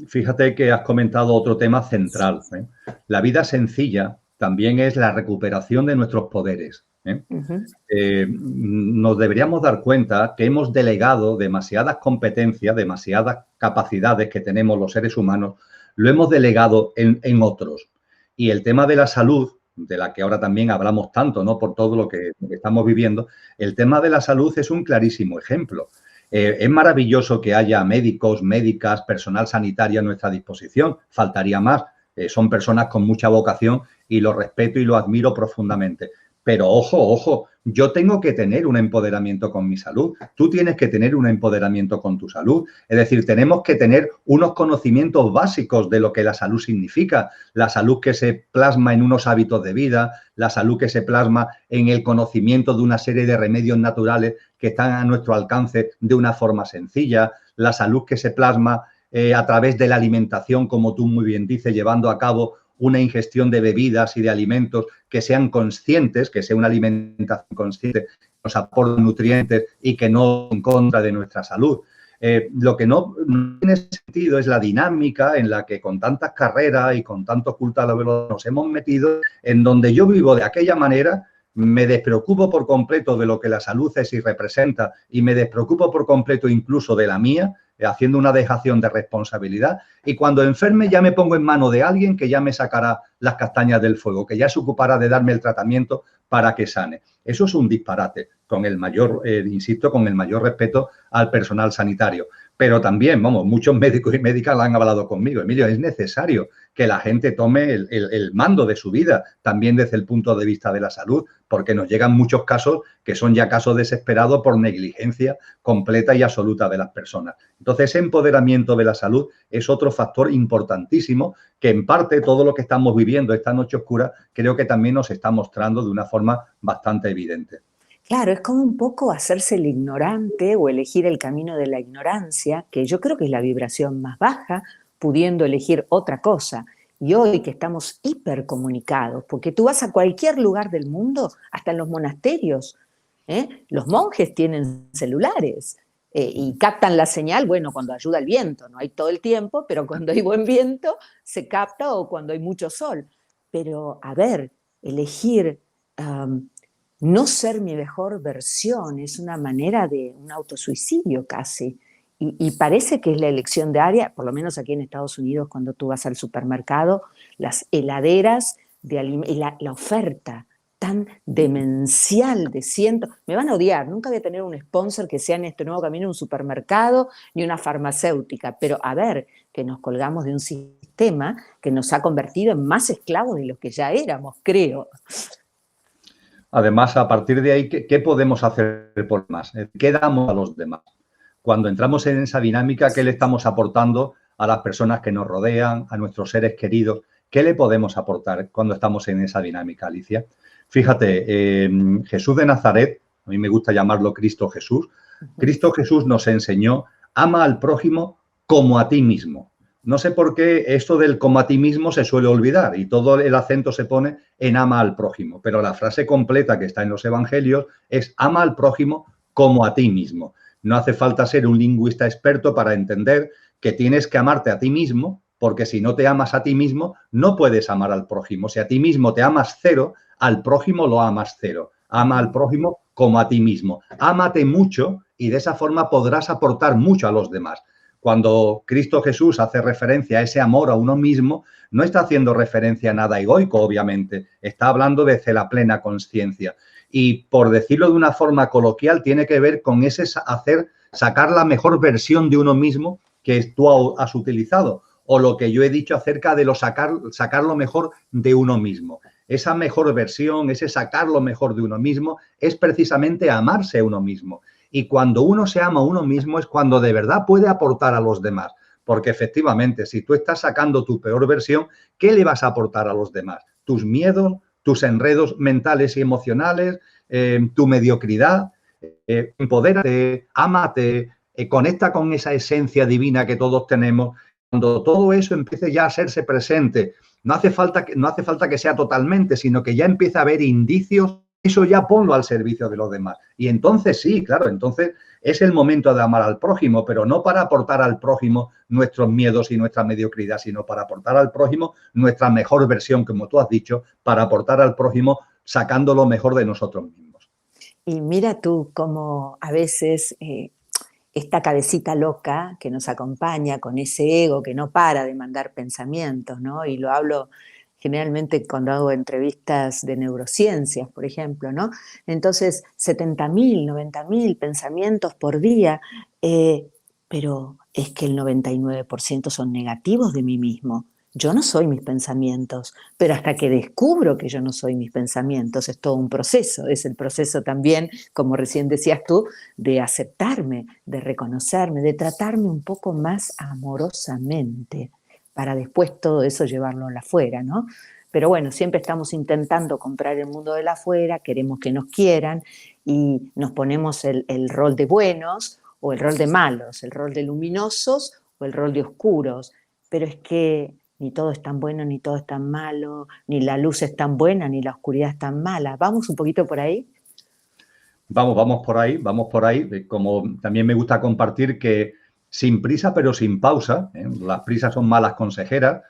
Fíjate que has comentado otro tema central, ¿eh? La vida sencilla también es la recuperación de nuestros poderes, ¿eh? Ujú. Nos deberíamos dar cuenta que hemos delegado demasiadas competencias, demasiadas capacidades que tenemos los seres humanos, lo hemos delegado en otros. Y el tema de la salud, de la que ahora también hablamos tanto, ¿no? Por todo lo que estamos viviendo, el tema de la salud es un clarísimo ejemplo. Es maravilloso que haya médicos, médicas, personal sanitario a nuestra disposición, faltaría más. Son personas con mucha vocación y lo respeto y lo admiro profundamente. Pero ojo, ojo, yo tengo que tener un empoderamiento con mi salud. Tú tienes que tener un empoderamiento con tu salud. Es decir, tenemos que tener unos conocimientos básicos de lo que la salud significa. La salud que se plasma en unos hábitos de vida, la salud que se plasma en el conocimiento de una serie de remedios naturales que están a nuestro alcance de una forma sencilla, la salud que se plasma a través de la alimentación, como tú muy bien dices, llevando a cabo una ingestión de bebidas y de alimentos que sean conscientes, que sea una alimentación consciente, que nos aporte nutrientes y que no en contra de nuestra salud. Lo que no tiene sentido es la dinámica en la que con tantas carreras y con tanto culto a la velocidad nos hemos metido, en donde yo vivo de aquella manera, me despreocupo por completo de lo que la salud es y representa y me despreocupo por completo incluso de la mía, haciendo una dejación de responsabilidad, y cuando enferme ya me pongo en mano de alguien que ya me sacará las castañas del fuego, que ya se ocupará de darme el tratamiento para que sane. Eso es un disparate, con el mayor, insisto, con el mayor respeto al personal sanitario. Pero también, vamos, muchos médicos y médicas lo han hablado conmigo. Emilio, es necesario que la gente tome el mando de su vida, también desde el punto de vista de la salud, porque nos llegan muchos casos que son ya casos desesperados por negligencia completa y absoluta de las personas. Entonces, ese empoderamiento de la salud es otro factor importantísimo que, en parte, todo lo que estamos viviendo esta noche oscura, creo que también nos está mostrando de una forma bastante evidente. Claro, es como un poco hacerse el ignorante o elegir el camino de la ignorancia, que yo creo que es la vibración más baja, pudiendo elegir otra cosa. Y hoy que estamos hipercomunicados, porque tú vas a cualquier lugar del mundo, hasta en los monasterios, ¿eh? Los monjes tienen celulares y captan la señal, bueno, cuando ayuda el viento, no hay todo el tiempo, pero cuando hay buen viento se capta o cuando hay mucho sol. Pero, a ver, elegir no ser mi mejor versión es una manera de un autosuicidio casi. Y parece que es la elección diaria, por lo menos aquí en Estados Unidos, cuando tú vas al supermercado, las heladeras y la oferta tan demencial de cientos. Me van a odiar, nunca voy a tener un sponsor que sea en este nuevo camino un supermercado ni una farmacéutica, pero a ver, que nos colgamos de un sistema que nos ha convertido en más esclavos de los que ya éramos, creo. Además, a partir de ahí, ¿qué podemos hacer por más? ¿Qué damos a los demás? Cuando entramos en esa dinámica, ¿qué le estamos aportando a las personas que nos rodean, a nuestros seres queridos? ¿Qué le podemos aportar cuando estamos en esa dinámica, Alicia? Fíjate, Jesús de Nazaret, a mí me gusta llamarlo Cristo Jesús, Cristo Jesús nos enseñó, ama al prójimo como a ti mismo. No sé por qué esto del como a ti mismo se suele olvidar y todo el acento se pone en ama al prójimo, pero la frase completa que está en los evangelios es ama al prójimo como a ti mismo. No hace falta ser un lingüista experto para entender que tienes que amarte a ti mismo, porque si no te amas a ti mismo, no puedes amar al prójimo. Si a ti mismo te amas cero, al prójimo lo amas cero. Ama al prójimo como a ti mismo. Ámate mucho y de esa forma podrás aportar mucho a los demás. Cuando Cristo Jesús hace referencia a ese amor a uno mismo, no está haciendo referencia a nada egoico, obviamente. Está hablando desde la plena conciencia. Y, por decirlo de una forma coloquial, tiene que ver con ese sacar la mejor versión de uno mismo que tú has utilizado, o lo que yo he dicho acerca de sacar lo mejor de uno mismo. Esa mejor versión, ese sacar lo mejor de uno mismo, es precisamente amarse a uno mismo. Y cuando uno se ama a uno mismo es cuando de verdad puede aportar a los demás. Porque efectivamente, si tú estás sacando tu peor versión, ¿qué le vas a aportar a los demás? Tus miedos, tus enredos mentales y emocionales, tu mediocridad. Empodérate, ámate, conecta con esa esencia divina que todos tenemos. Cuando todo eso empiece ya a hacerse presente, no hace falta que sea totalmente, sino que ya empieza a haber indicios eso ya ponlo al servicio de los demás. Y entonces sí, claro, entonces es el momento de amar al prójimo, pero no para aportar al prójimo nuestros miedos y nuestra mediocridad, sino para aportar al prójimo nuestra mejor versión, como tú has dicho, para aportar al prójimo sacando lo mejor de nosotros mismos. Y mira tú cómo a veces esta cabecita loca que nos acompaña con ese ego que no para de mandar pensamientos, ¿no? Y lo hablo generalmente cuando hago entrevistas de neurociencias, por ejemplo, ¿no? Entonces, 70.000, 90.000 pensamientos por día, pero es que el 99% son negativos de mí mismo. Yo no soy mis pensamientos, pero hasta que descubro que yo no soy mis pensamientos, es todo un proceso, es el proceso también, como recién decías tú, de aceptarme, de reconocerme, de tratarme un poco más amorosamente, para después todo eso llevarlo a la afuera, ¿no? Pero bueno, siempre estamos intentando comprar el mundo de la afuera, queremos que nos quieran y nos ponemos el rol de buenos o el rol de malos, el rol de luminosos o el rol de oscuros. Pero es que ni todo es tan bueno, ni todo es tan malo, ni la luz es tan buena, ni la oscuridad es tan mala. ¿Vamos un poquito por ahí? Vamos por ahí, vamos por ahí. Como también me gusta compartir que sin prisa pero sin pausa, ¿eh? Las prisas son malas consejeras.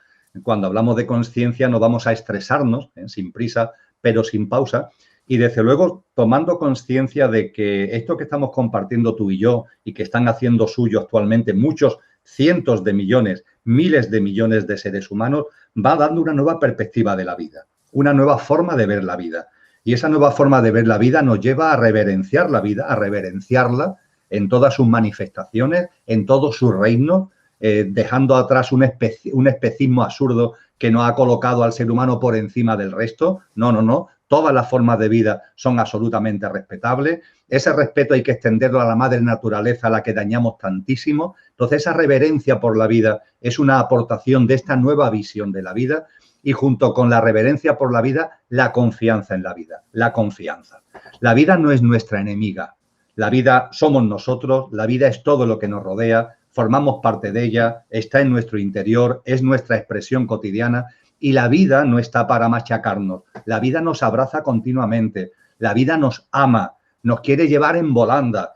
Cuando hablamos de conciencia no vamos a estresarnos, ¿eh? Sin prisa pero sin pausa. Y desde luego tomando conciencia de que esto que estamos compartiendo tú y yo y que están haciendo suyo actualmente muchos cientos de millones, miles de millones de seres humanos, va dando una nueva perspectiva de la vida, una nueva forma de ver la vida. Y esa nueva forma de ver la vida nos lleva a reverenciar la vida, a reverenciarla en todas sus manifestaciones, en todo su reino, dejando atrás un especismo absurdo que nos ha colocado al ser humano por encima del resto. No, no, no. Todas las formas de vida son absolutamente respetables. Ese respeto hay que extenderlo a la madre naturaleza, a la que dañamos tantísimo. Entonces, esa reverencia por la vida es una aportación de esta nueva visión de la vida. Y junto con la reverencia por la vida, la confianza en la vida, la confianza. La vida no es nuestra enemiga, la vida somos nosotros, la vida es todo lo que nos rodea, formamos parte de ella, está en nuestro interior, es nuestra expresión cotidiana y la vida no está para machacarnos, la vida nos abraza continuamente, la vida nos ama, nos quiere llevar en volanda.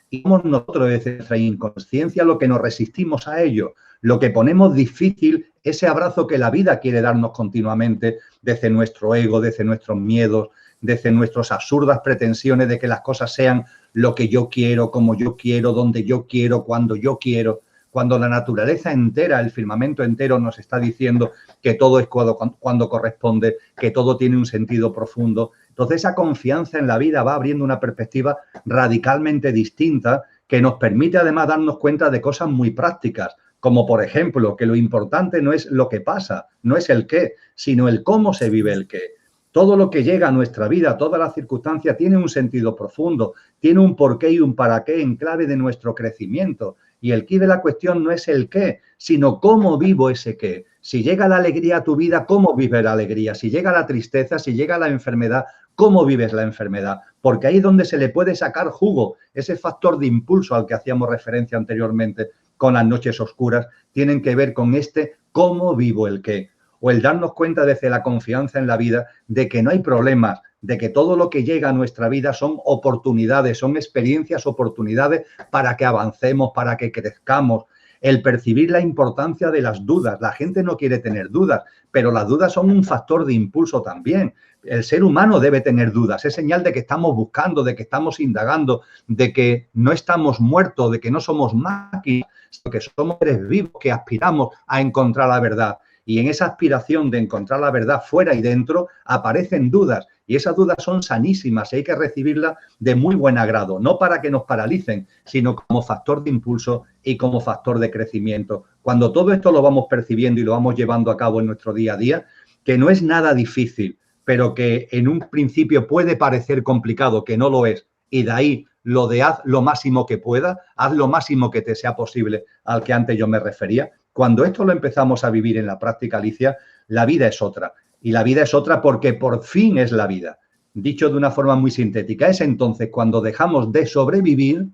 Y somos nosotros desde nuestra inconsciencia lo que nos resistimos a ello, lo que ponemos difícil ese abrazo que la vida quiere darnos continuamente desde nuestro ego, desde nuestros miedos, desde nuestras absurdas pretensiones de que las cosas sean lo que yo quiero, como yo quiero, donde yo quiero, cuando yo quiero. Cuando la naturaleza entera, el firmamento entero nos está diciendo que todo es cuando corresponde, que todo tiene un sentido profundo. Entonces esa confianza en la vida va abriendo una perspectiva radicalmente distinta que nos permite además darnos cuenta de cosas muy prácticas, como por ejemplo que lo importante no es lo que pasa, no es el qué, sino el cómo se vive el qué. Todo lo que llega a nuestra vida, todas las circunstancias, tiene un sentido profundo, tiene un porqué y un para qué en clave de nuestro crecimiento. Y el quid de la cuestión no es el qué, sino cómo vivo ese qué. Si llega la alegría a tu vida, ¿cómo vives la alegría? Si llega la tristeza, si llega la enfermedad, ¿cómo vives la enfermedad? Porque ahí es donde se le puede sacar jugo, ese factor de impulso al que hacíamos referencia anteriormente con las noches oscuras, tienen que ver con este cómo vivo el qué. O el darnos cuenta desde la confianza en la vida de que no hay problemas, de que todo lo que llega a nuestra vida son oportunidades, son experiencias, oportunidades para que avancemos, para que crezcamos. El percibir la importancia de las dudas. La gente no quiere tener dudas, pero las dudas son un factor de impulso también. El ser humano debe tener dudas. Es señal de que estamos buscando, de que estamos indagando, de que no estamos muertos, de que no somos máquinas, sino que somos seres vivos, que aspiramos a encontrar la verdad. Y en esa aspiración de encontrar la verdad fuera y dentro aparecen dudas. Y esas dudas son sanísimas y hay que recibirlas de muy buen agrado, no para que nos paralicen, sino como factor de impulso y como factor de crecimiento. Cuando todo esto lo vamos percibiendo y lo vamos llevando a cabo en nuestro día a día, que no es nada difícil, pero que en un principio puede parecer complicado, que no lo es, y de ahí lo de haz lo máximo que pueda, haz lo máximo que te sea posible, al que antes yo me refería. Cuando esto lo empezamos a vivir en la práctica, Alicia, la vida es otra. Y la vida es otra porque por fin es la vida. Dicho de una forma muy sintética, es entonces cuando dejamos de sobrevivir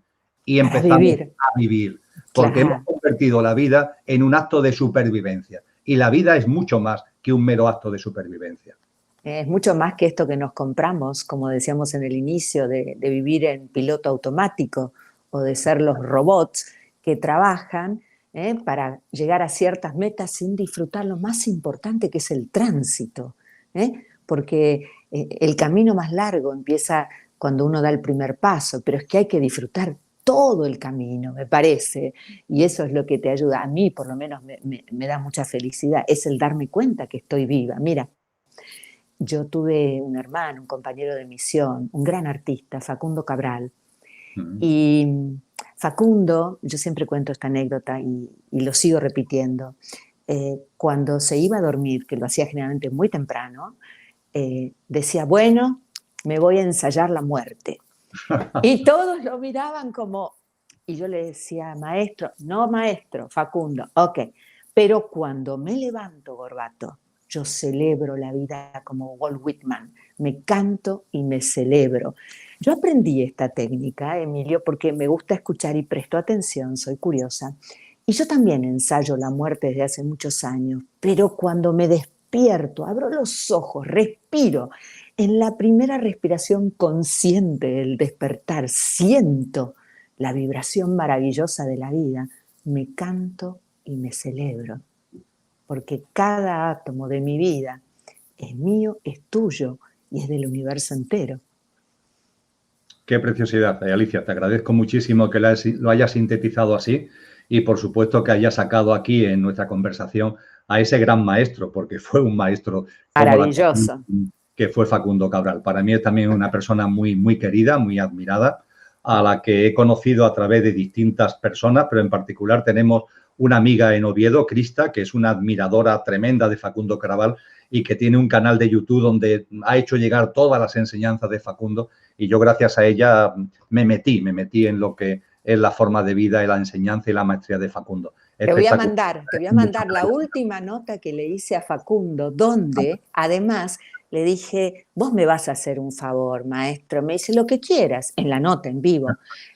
y Para empezamos vivir. a vivir. Porque Claro. hemos convertido la vida en un acto de supervivencia. Y la vida es mucho más que un mero acto de supervivencia. Es mucho más que esto que nos compramos, como decíamos en el inicio, de vivir en piloto automático o de ser los robots que trabajan para llegar a ciertas metas sin disfrutar lo más importante que es el tránsito. Porque el camino más largo empieza cuando uno da el primer paso, pero es que hay que disfrutar todo el camino, me parece, y eso es lo que te ayuda. A mí, por lo menos, me da mucha felicidad, es el darme cuenta que estoy viva. Mira, yo tuve un hermano, un compañero de misión, un gran artista, Facundo Cabral. Y Facundo, yo siempre cuento esta anécdota y lo sigo repitiendo, cuando se iba a dormir, que lo hacía generalmente muy temprano, decía, bueno, me voy a ensayar la muerte. Y todos lo miraban como, y yo le decía, maestro, no maestro, Facundo, ok, pero cuando me levanto, Gorbato, yo celebro la vida como Walt Whitman, me canto y me celebro. Yo aprendí esta técnica, Emilio, porque me gusta escuchar y presto atención, soy curiosa. Y yo también ensayo la muerte desde hace muchos años, pero cuando me despierto, abro los ojos, respiro, en la primera respiración consciente del despertar, siento la vibración maravillosa de la vida, me canto y me celebro, porque cada átomo de mi vida es mío, es tuyo y es del universo entero. Qué preciosidad, Alicia. Te agradezco muchísimo que lo hayas sintetizado así y, por supuesto, que hayas sacado aquí en nuestra conversación a ese gran maestro, porque fue un maestro como Maravilloso. que fue Facundo Cabral. Para mí es también una persona muy, muy querida, muy admirada, a la que he conocido a través de distintas personas, pero en particular tenemos una amiga en Oviedo, Crista, que es una admiradora tremenda de Facundo Cabral y que tiene un canal de YouTube donde ha hecho llegar todas las enseñanzas de Facundo, y yo gracias a ella me metí en lo que es la forma de vida y la enseñanza y la maestría de Facundo. Te voy a mandar la última nota que le hice a Facundo, donde además le dije, vos me vas a hacer un favor, maestro. Me dice, lo que quieras, en la nota, en vivo.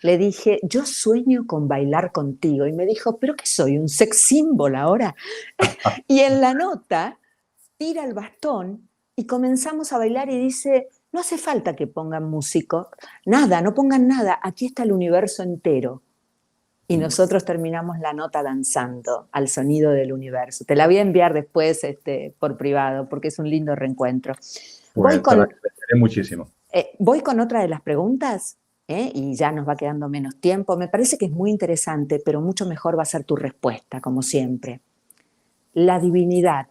Le dije, yo sueño con bailar contigo. Y me dijo, ¿pero qué soy? ¿Un sex symbol ahora? Y en la nota tira el bastón y comenzamos a bailar y dice, no hace falta que pongan músico, nada, no pongan nada, aquí está el universo entero. Y nosotros terminamos la nota danzando al sonido del universo. Te la voy a enviar después por privado, porque es un lindo reencuentro. Pues te lo agradeceré muchísimo. Voy con otra de las preguntas, y ya nos va quedando menos tiempo. Me parece que es muy interesante, pero mucho mejor va a ser tu respuesta, como siempre. La divinidad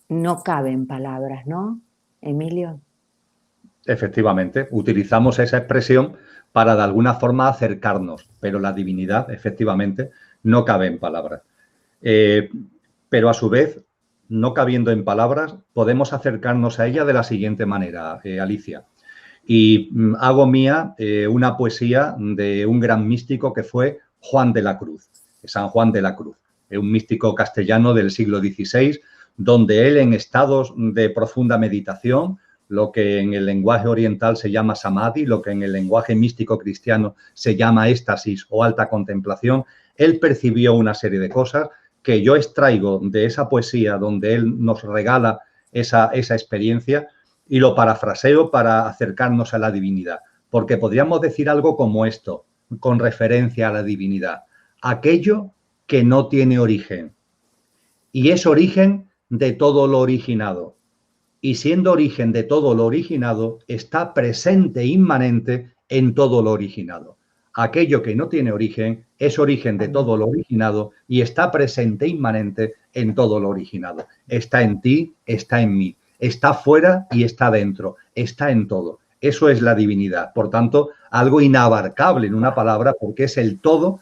no cabe en palabras, ¿no, Emilio? Efectivamente, utilizamos esa expresión para de alguna forma acercarnos, pero la divinidad, efectivamente, no cabe en palabras. Pero a su vez, no cabiendo en palabras, podemos acercarnos a ella de la siguiente manera, Alicia. Y hago mía una poesía de un gran místico que fue Juan de la Cruz, San Juan de la Cruz, un místico castellano del siglo XVI, donde él en estados de profunda meditación, lo que en el lenguaje oriental se llama samadhi, lo que en el lenguaje místico cristiano se llama éxtasis o alta contemplación, él percibió una serie de cosas que yo extraigo de esa poesía donde él nos regala esa experiencia y lo parafraseo para acercarnos a la divinidad, porque podríamos decir algo como esto, con referencia a la divinidad: aquello que no tiene origen y es origen de todo lo originado. Y siendo origen de todo lo originado, está presente e inmanente en todo lo originado. Aquello que no tiene origen es origen de todo lo originado y está presente e inmanente en todo lo originado. Está en ti, está en mí, está fuera y está dentro, está en todo. Eso es la divinidad. Por tanto, algo inabarcable en una palabra, porque es el todo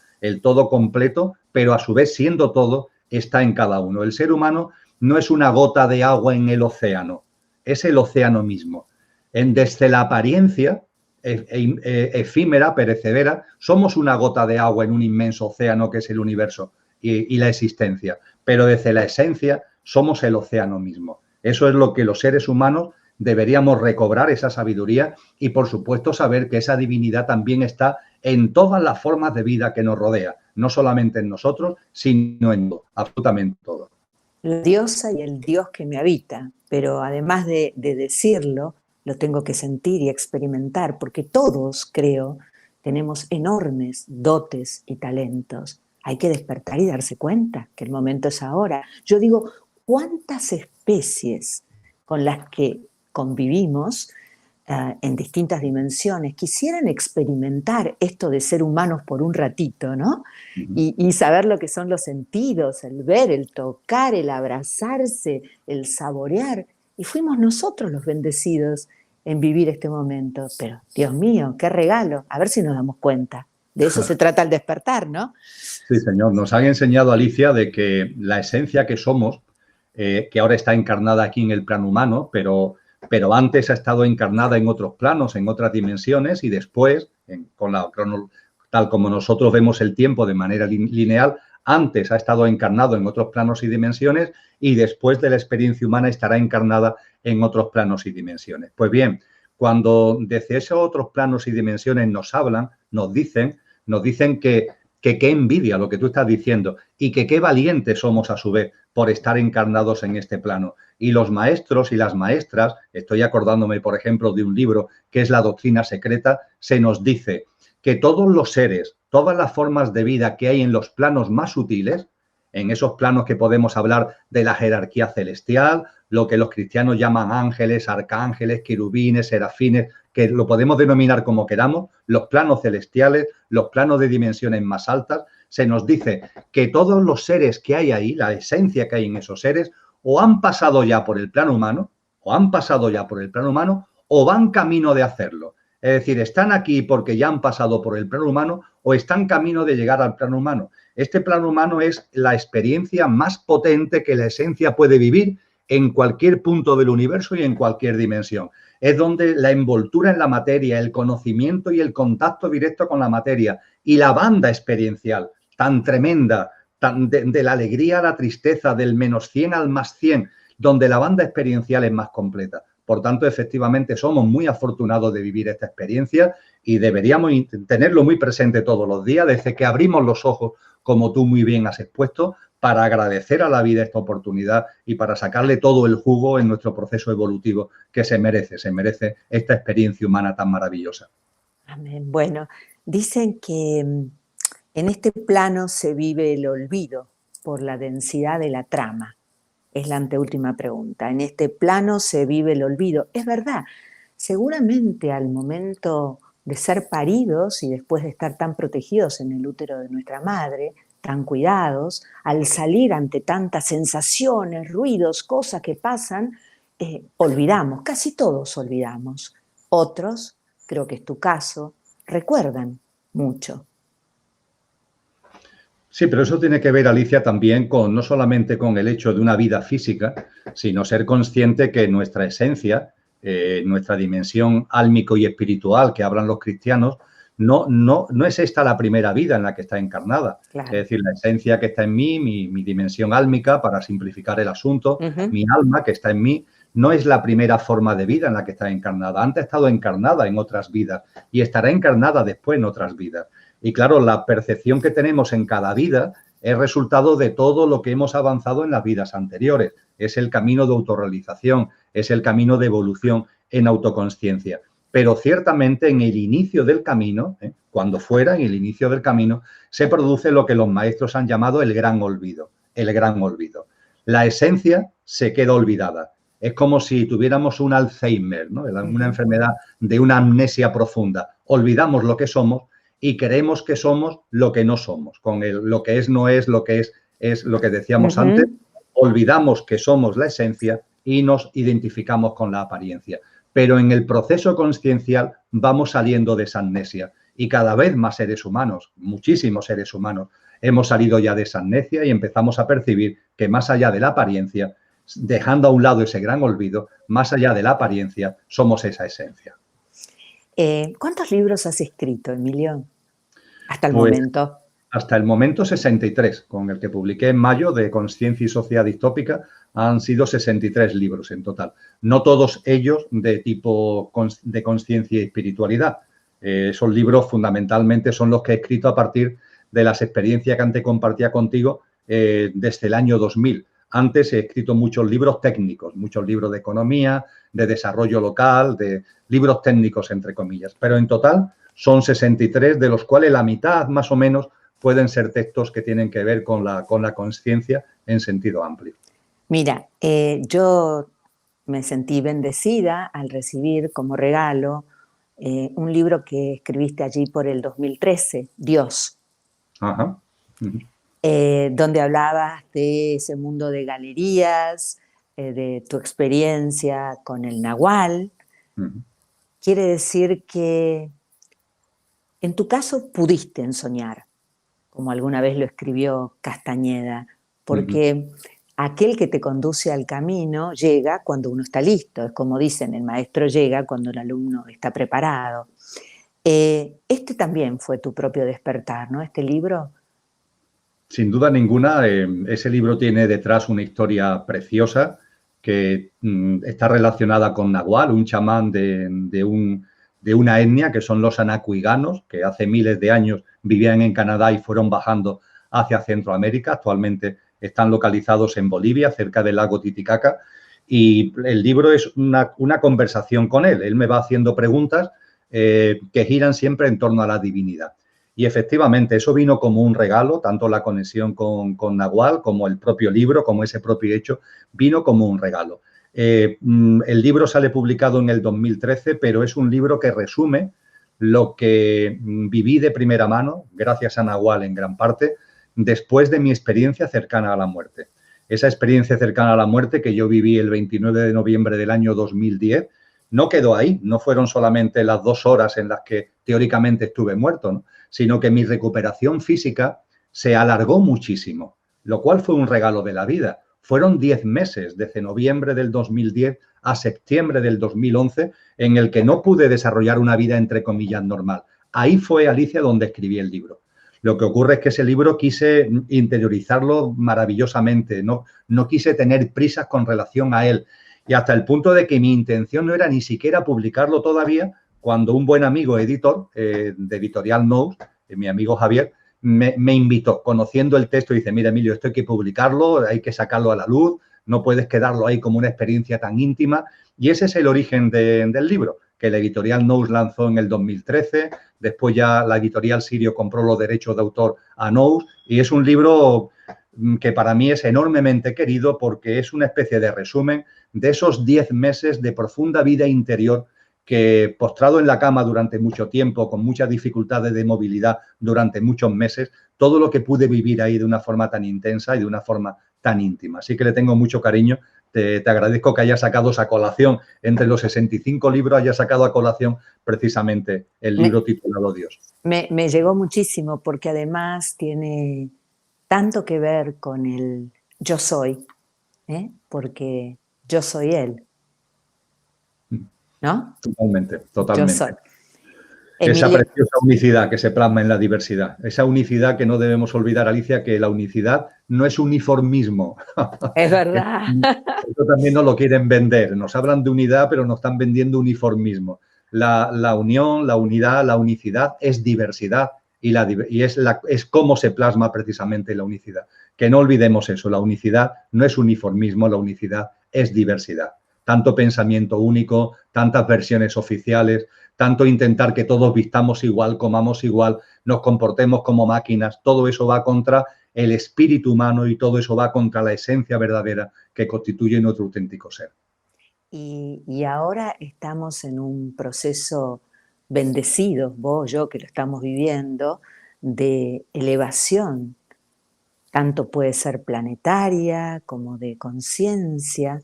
completo, pero a su vez, siendo todo, está en cada uno. El ser humano no es una gota de agua en el océano, es el océano mismo. Desde la apariencia efímera, perecedera, somos una gota de agua en un inmenso océano que es el universo y la existencia, pero desde la esencia somos el océano mismo. Eso es lo que los seres humanos deberíamos recobrar, esa sabiduría, y por supuesto saber que esa divinidad también está en todas las formas de vida que nos rodea, no solamente en nosotros, sino en todo, absolutamente todo. la diosa y el dios que me habita, pero además de decirlo, lo tengo que sentir y experimentar, porque todos, creo, tenemos enormes dotes y talentos. Hay que despertar y darse cuenta que el momento es ahora. Yo digo, ¿cuántas especies con las que convivimos en distintas dimensiones quisieran experimentar esto de ser humanos por un ratito, ¿no? Y saber lo que son los sentidos, el ver, el tocar, el abrazarse, el saborear. Y fuimos nosotros los bendecidos en vivir este momento. Pero, Dios mío, qué regalo. A ver si nos damos cuenta. De eso se trata el despertar, ¿no? Sí, señor. Nos han enseñado, Alicia, de que la esencia que somos, que ahora está encarnada aquí en el plano humano, pero antes ha estado encarnada en otros planos, en otras dimensiones, y después, tal como nosotros vemos el tiempo de manera lineal, antes ha estado encarnado en otros planos y dimensiones, y después de la experiencia humana estará encarnada en otros planos y dimensiones. Pues bien, cuando desde esos otros planos y dimensiones nos hablan, nos dicen que qué envidia lo que tú estás diciendo y que qué valientes somos a su vez por estar encarnados en este plano. Y los maestros y las maestras, estoy acordándome, por ejemplo, de un libro que es La Doctrina Secreta, se nos dice que todos los seres, todas las formas de vida que hay en los planos más sutiles, en esos planos que podemos hablar de la jerarquía celestial, lo que los cristianos llaman ángeles, arcángeles, querubines, serafines, que lo podemos denominar como queramos, los planos celestiales, los planos de dimensiones más altas, se nos dice que todos los seres que hay ahí, la esencia que hay en esos seres, o han pasado ya por el plano humano, o van camino de hacerlo. Es decir, están aquí porque ya han pasado por el plano humano o están camino de llegar al plano humano. Este plano humano es la experiencia más potente que la esencia puede vivir en cualquier punto del universo y en cualquier dimensión. Es donde la envoltura en la materia, el conocimiento y el contacto directo con la materia y la banda experiencial tan tremenda, de la alegría a la tristeza, del -100 al +100, donde la banda experiencial es más completa. Por tanto, efectivamente, somos muy afortunados de vivir esta experiencia y deberíamos tenerlo muy presente todos los días, desde que abrimos los ojos, como tú muy bien has expuesto, para agradecer a la vida esta oportunidad y para sacarle todo el jugo en nuestro proceso evolutivo que se merece esta experiencia humana tan maravillosa. Amén. Bueno, dicen que en este plano se vive el olvido por la densidad de la trama. Es la anteúltima pregunta. En este plano se vive el olvido. Es verdad, seguramente al momento de ser paridos y después de estar tan protegidos en el útero de nuestra madre, tan cuidados, al salir ante tantas sensaciones, ruidos, cosas que pasan, olvidamos, casi todos olvidamos. Otros, creo que es tu caso, recuerdan mucho. Sí, pero eso tiene que ver, Alicia, también no solamente con el hecho de una vida física, sino ser consciente que nuestra esencia, nuestra dimensión álmico y espiritual que hablan los cristianos, no es esta la primera vida en la que está encarnada. Claro. Es decir, la esencia que está en mí, mi dimensión álmica, para simplificar el asunto, mi alma que está en mí, no es la primera forma de vida en la que está encarnada. Antes ha estado encarnada en otras vidas y estará encarnada después en otras vidas. Y claro, la percepción que tenemos en cada vida es resultado de todo lo que hemos avanzado en las vidas anteriores. Es el camino de autorrealización, es el camino de evolución en autoconsciencia. Pero ciertamente en el inicio del camino, cuando fuera en el inicio del camino, se produce lo que los maestros han llamado el gran olvido. El gran olvido. La esencia se queda olvidada. Es como si tuviéramos un Alzheimer, ¿no? Una enfermedad de una amnesia profunda. Olvidamos lo que somos y creemos que somos lo que no somos. Lo que es no es, lo que es lo que decíamos antes. Olvidamos que somos la esencia y nos identificamos con la apariencia. Pero en el proceso consciencial vamos saliendo de esa amnesia y cada vez más seres humanos, muchísimos seres humanos, hemos salido ya de esa amnesia y empezamos a percibir que más allá de la apariencia, dejando a un lado ese gran olvido, más allá de la apariencia, somos esa esencia. ¿Cuántos libros has escrito, Emilio? Hasta el momento. Hasta el momento 63, con el que publiqué en mayo de Conciencia y Sociedad Distópica, han sido 63 libros en total. No todos ellos de tipo de conciencia y espiritualidad. Esos libros fundamentalmente son los que he escrito a partir de las experiencias que antes compartía contigo desde el año 2000 Antes he escrito muchos libros técnicos, muchos libros de economía, de desarrollo local, de libros técnicos, entre comillas. Pero en total son 63, de los cuales la mitad, más o menos, pueden ser textos que tienen que ver con la conciencia en sentido amplio. Mira, yo me sentí bendecida al recibir como regalo un libro que escribiste allí por el 2013, Dios. Ajá. Donde hablabas de ese mundo de galerías, de tu experiencia con el Nahual. Quiere decir que en tu caso pudiste ensoñar, como alguna vez lo escribió Castañeda, porque aquel que te conduce al camino llega cuando uno está listo. Es como dicen, el maestro llega cuando el alumno está preparado. Este también fue tu propio despertar, ¿no? Este libro. Sin duda ninguna, ese libro tiene detrás una historia preciosa que está relacionada con Nahual, un chamán de una etnia que son los anacuiganos, que hace miles de años vivían en Canadá y fueron bajando hacia Centroamérica. Actualmente están localizados en Bolivia, cerca del lago Titicaca. Y el libro es una conversación con él. Él me va haciendo preguntas que giran siempre en torno a la divinidad. Y efectivamente, eso vino como un regalo, tanto la conexión con Nahual como el propio libro, como ese propio hecho, vino como un regalo. El libro sale publicado en el 2013, pero es un libro que resume lo que viví de primera mano, gracias a Nahual en gran parte, después de mi experiencia cercana a la muerte. Esa experiencia cercana a la muerte que yo viví el 29 de noviembre del año 2010, no quedó ahí, no fueron solamente las 2 horas en las que teóricamente estuve muerto, ¿no? Sino que mi recuperación física se alargó muchísimo, lo cual fue un regalo de la vida. Fueron 10 meses, desde noviembre del 2010 a septiembre del 2011, en el que no pude desarrollar una vida, entre comillas, normal. Ahí fue, Alicia, donde escribí el libro. Lo que ocurre es que ese libro quise interiorizarlo maravillosamente, no quise tener prisas con relación a él. Y hasta el punto de que mi intención no era ni siquiera publicarlo todavía, cuando un buen amigo editor de Editorial Nous, mi amigo Javier, me invitó, conociendo el texto, y dice, mira, Emilio, esto hay que publicarlo, hay que sacarlo a la luz, no puedes quedarlo ahí como una experiencia tan íntima. Y ese es el origen del libro, que la Editorial Nous lanzó en el 2013, después ya la Editorial Sirio compró los derechos de autor a Nous, y es un libro que para mí es enormemente querido porque es una especie de resumen de esos 10 meses de profunda vida interior que, postrado en la cama durante mucho tiempo, con muchas dificultades de movilidad durante muchos meses, todo lo que pude vivir ahí de una forma tan intensa y de una forma tan íntima. Así que le tengo mucho cariño. Te agradezco que hayas sacado esa colación, entre los 65 libros, hayas sacado a colación precisamente el libro titulado Dios. Me llegó muchísimo porque además tiene tanto que ver con el yo soy, porque yo soy él, ¿no? Totalmente, totalmente. Yo soy. Esa preciosa unicidad que se plasma en la diversidad, esa unicidad que no debemos olvidar, Alicia, que la unicidad no es uniformismo. Es verdad. Esto también nos lo quieren vender, nos hablan de unidad, pero nos están vendiendo uniformismo. La unión, la unidad, la unicidad es diversidad y es cómo se plasma precisamente la unicidad. Que no olvidemos eso, la unicidad no es uniformismo, la unicidad es diversidad. Tanto pensamiento único, tantas versiones oficiales, tanto intentar que todos vistamos igual, comamos igual, nos comportemos como máquinas, todo eso va contra el espíritu humano y todo eso va contra la esencia verdadera que constituye nuestro auténtico ser. Y ahora estamos en un proceso bendecido, vos, yo, que lo estamos viviendo, de elevación. Tanto puede ser planetaria como de conciencia.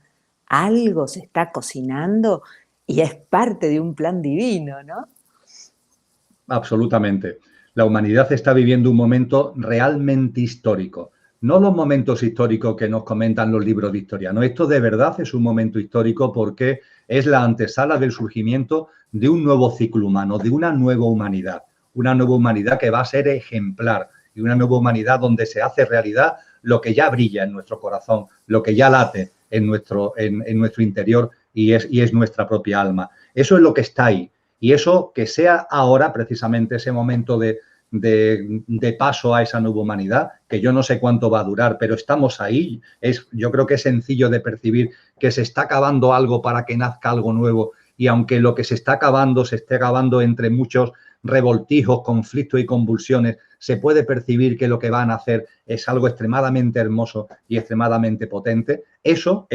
Algo se está cocinando y es parte de un plan divino, ¿no? Absolutamente. La humanidad está viviendo un momento realmente histórico. No los momentos históricos que nos comentan los libros de historia. No, esto de verdad es un momento histórico porque es la antesala del surgimiento de un nuevo ciclo humano, de una nueva humanidad. Una nueva humanidad que va a ser ejemplar y una nueva humanidad donde se hace realidad lo que ya brilla en nuestro corazón, lo que ya late en nuestro interior y es nuestra propia alma. Eso es lo que está ahí. Y eso, que sea ahora precisamente ese momento de de paso a esa nueva humanidad, que yo no sé cuánto va a durar, pero estamos ahí. Yo creo que es sencillo de percibir que se está acabando algo para que nazca algo nuevo, y aunque lo que se esté acabando entre muchos revoltijos, conflictos y convulsiones, se puede percibir que lo que van a hacer es algo extremadamente hermoso y extremadamente potente. Eso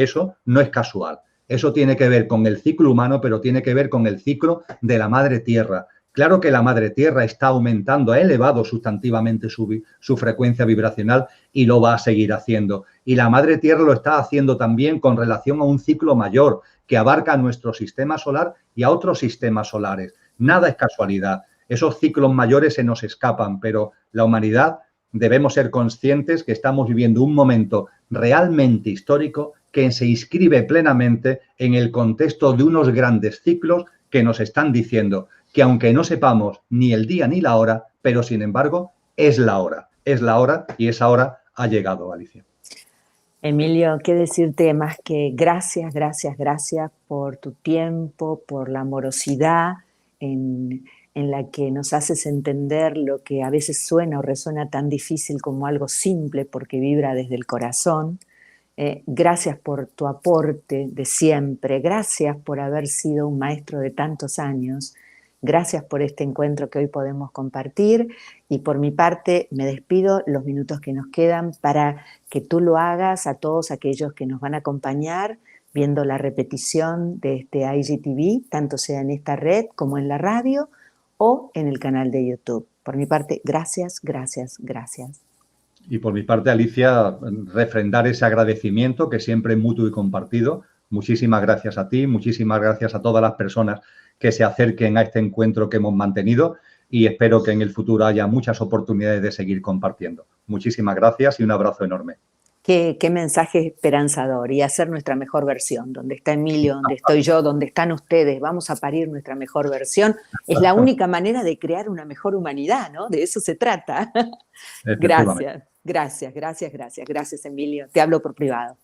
no es casual. Eso tiene que ver con el ciclo humano, pero tiene que ver con el ciclo de la Madre Tierra. Claro que la Madre Tierra está aumentando, ha elevado sustantivamente su frecuencia vibracional y lo va a seguir haciendo. Y la Madre Tierra lo está haciendo también con relación a un ciclo mayor que abarca nuestro sistema solar y a otros sistemas solares. Nada es casualidad. Esos ciclos mayores se nos escapan, pero la humanidad debemos ser conscientes que estamos viviendo un momento realmente histórico que se inscribe plenamente en el contexto de unos grandes ciclos que nos están diciendo que aunque no sepamos ni el día ni la hora, pero sin embargo es la hora y esa hora ha llegado, Alicia. Emilio, qué decirte más que gracias, gracias, gracias por tu tiempo, por la amorosidad en la que nos haces entender lo que a veces suena o resuena tan difícil como algo simple porque vibra desde el corazón. Gracias por tu aporte de siempre, gracias por haber sido un maestro de tantos años, gracias por este encuentro que hoy podemos compartir, y por mi parte me despido los minutos que nos quedan para que tú lo hagas a todos aquellos que nos van a acompañar viendo la repetición de este IGTV, tanto sea en esta red como en la radio o en el canal de YouTube. Por mi parte, gracias, gracias, gracias. Y por mi parte, Alicia, refrendar ese agradecimiento que siempre es mutuo y compartido. Muchísimas gracias a ti, muchísimas gracias a todas las personas que se acerquen a este encuentro que hemos mantenido, y espero que en el futuro haya muchas oportunidades de seguir compartiendo. Muchísimas gracias y un abrazo enorme. Qué mensaje esperanzador, y hacer nuestra mejor versión. Donde está Emilio, donde estoy yo, donde están ustedes, vamos a parir nuestra mejor versión. Es la única manera de crear una mejor humanidad, ¿no? De eso se trata. Gracias, gracias, gracias, gracias, gracias, Emilio. Te hablo por privado.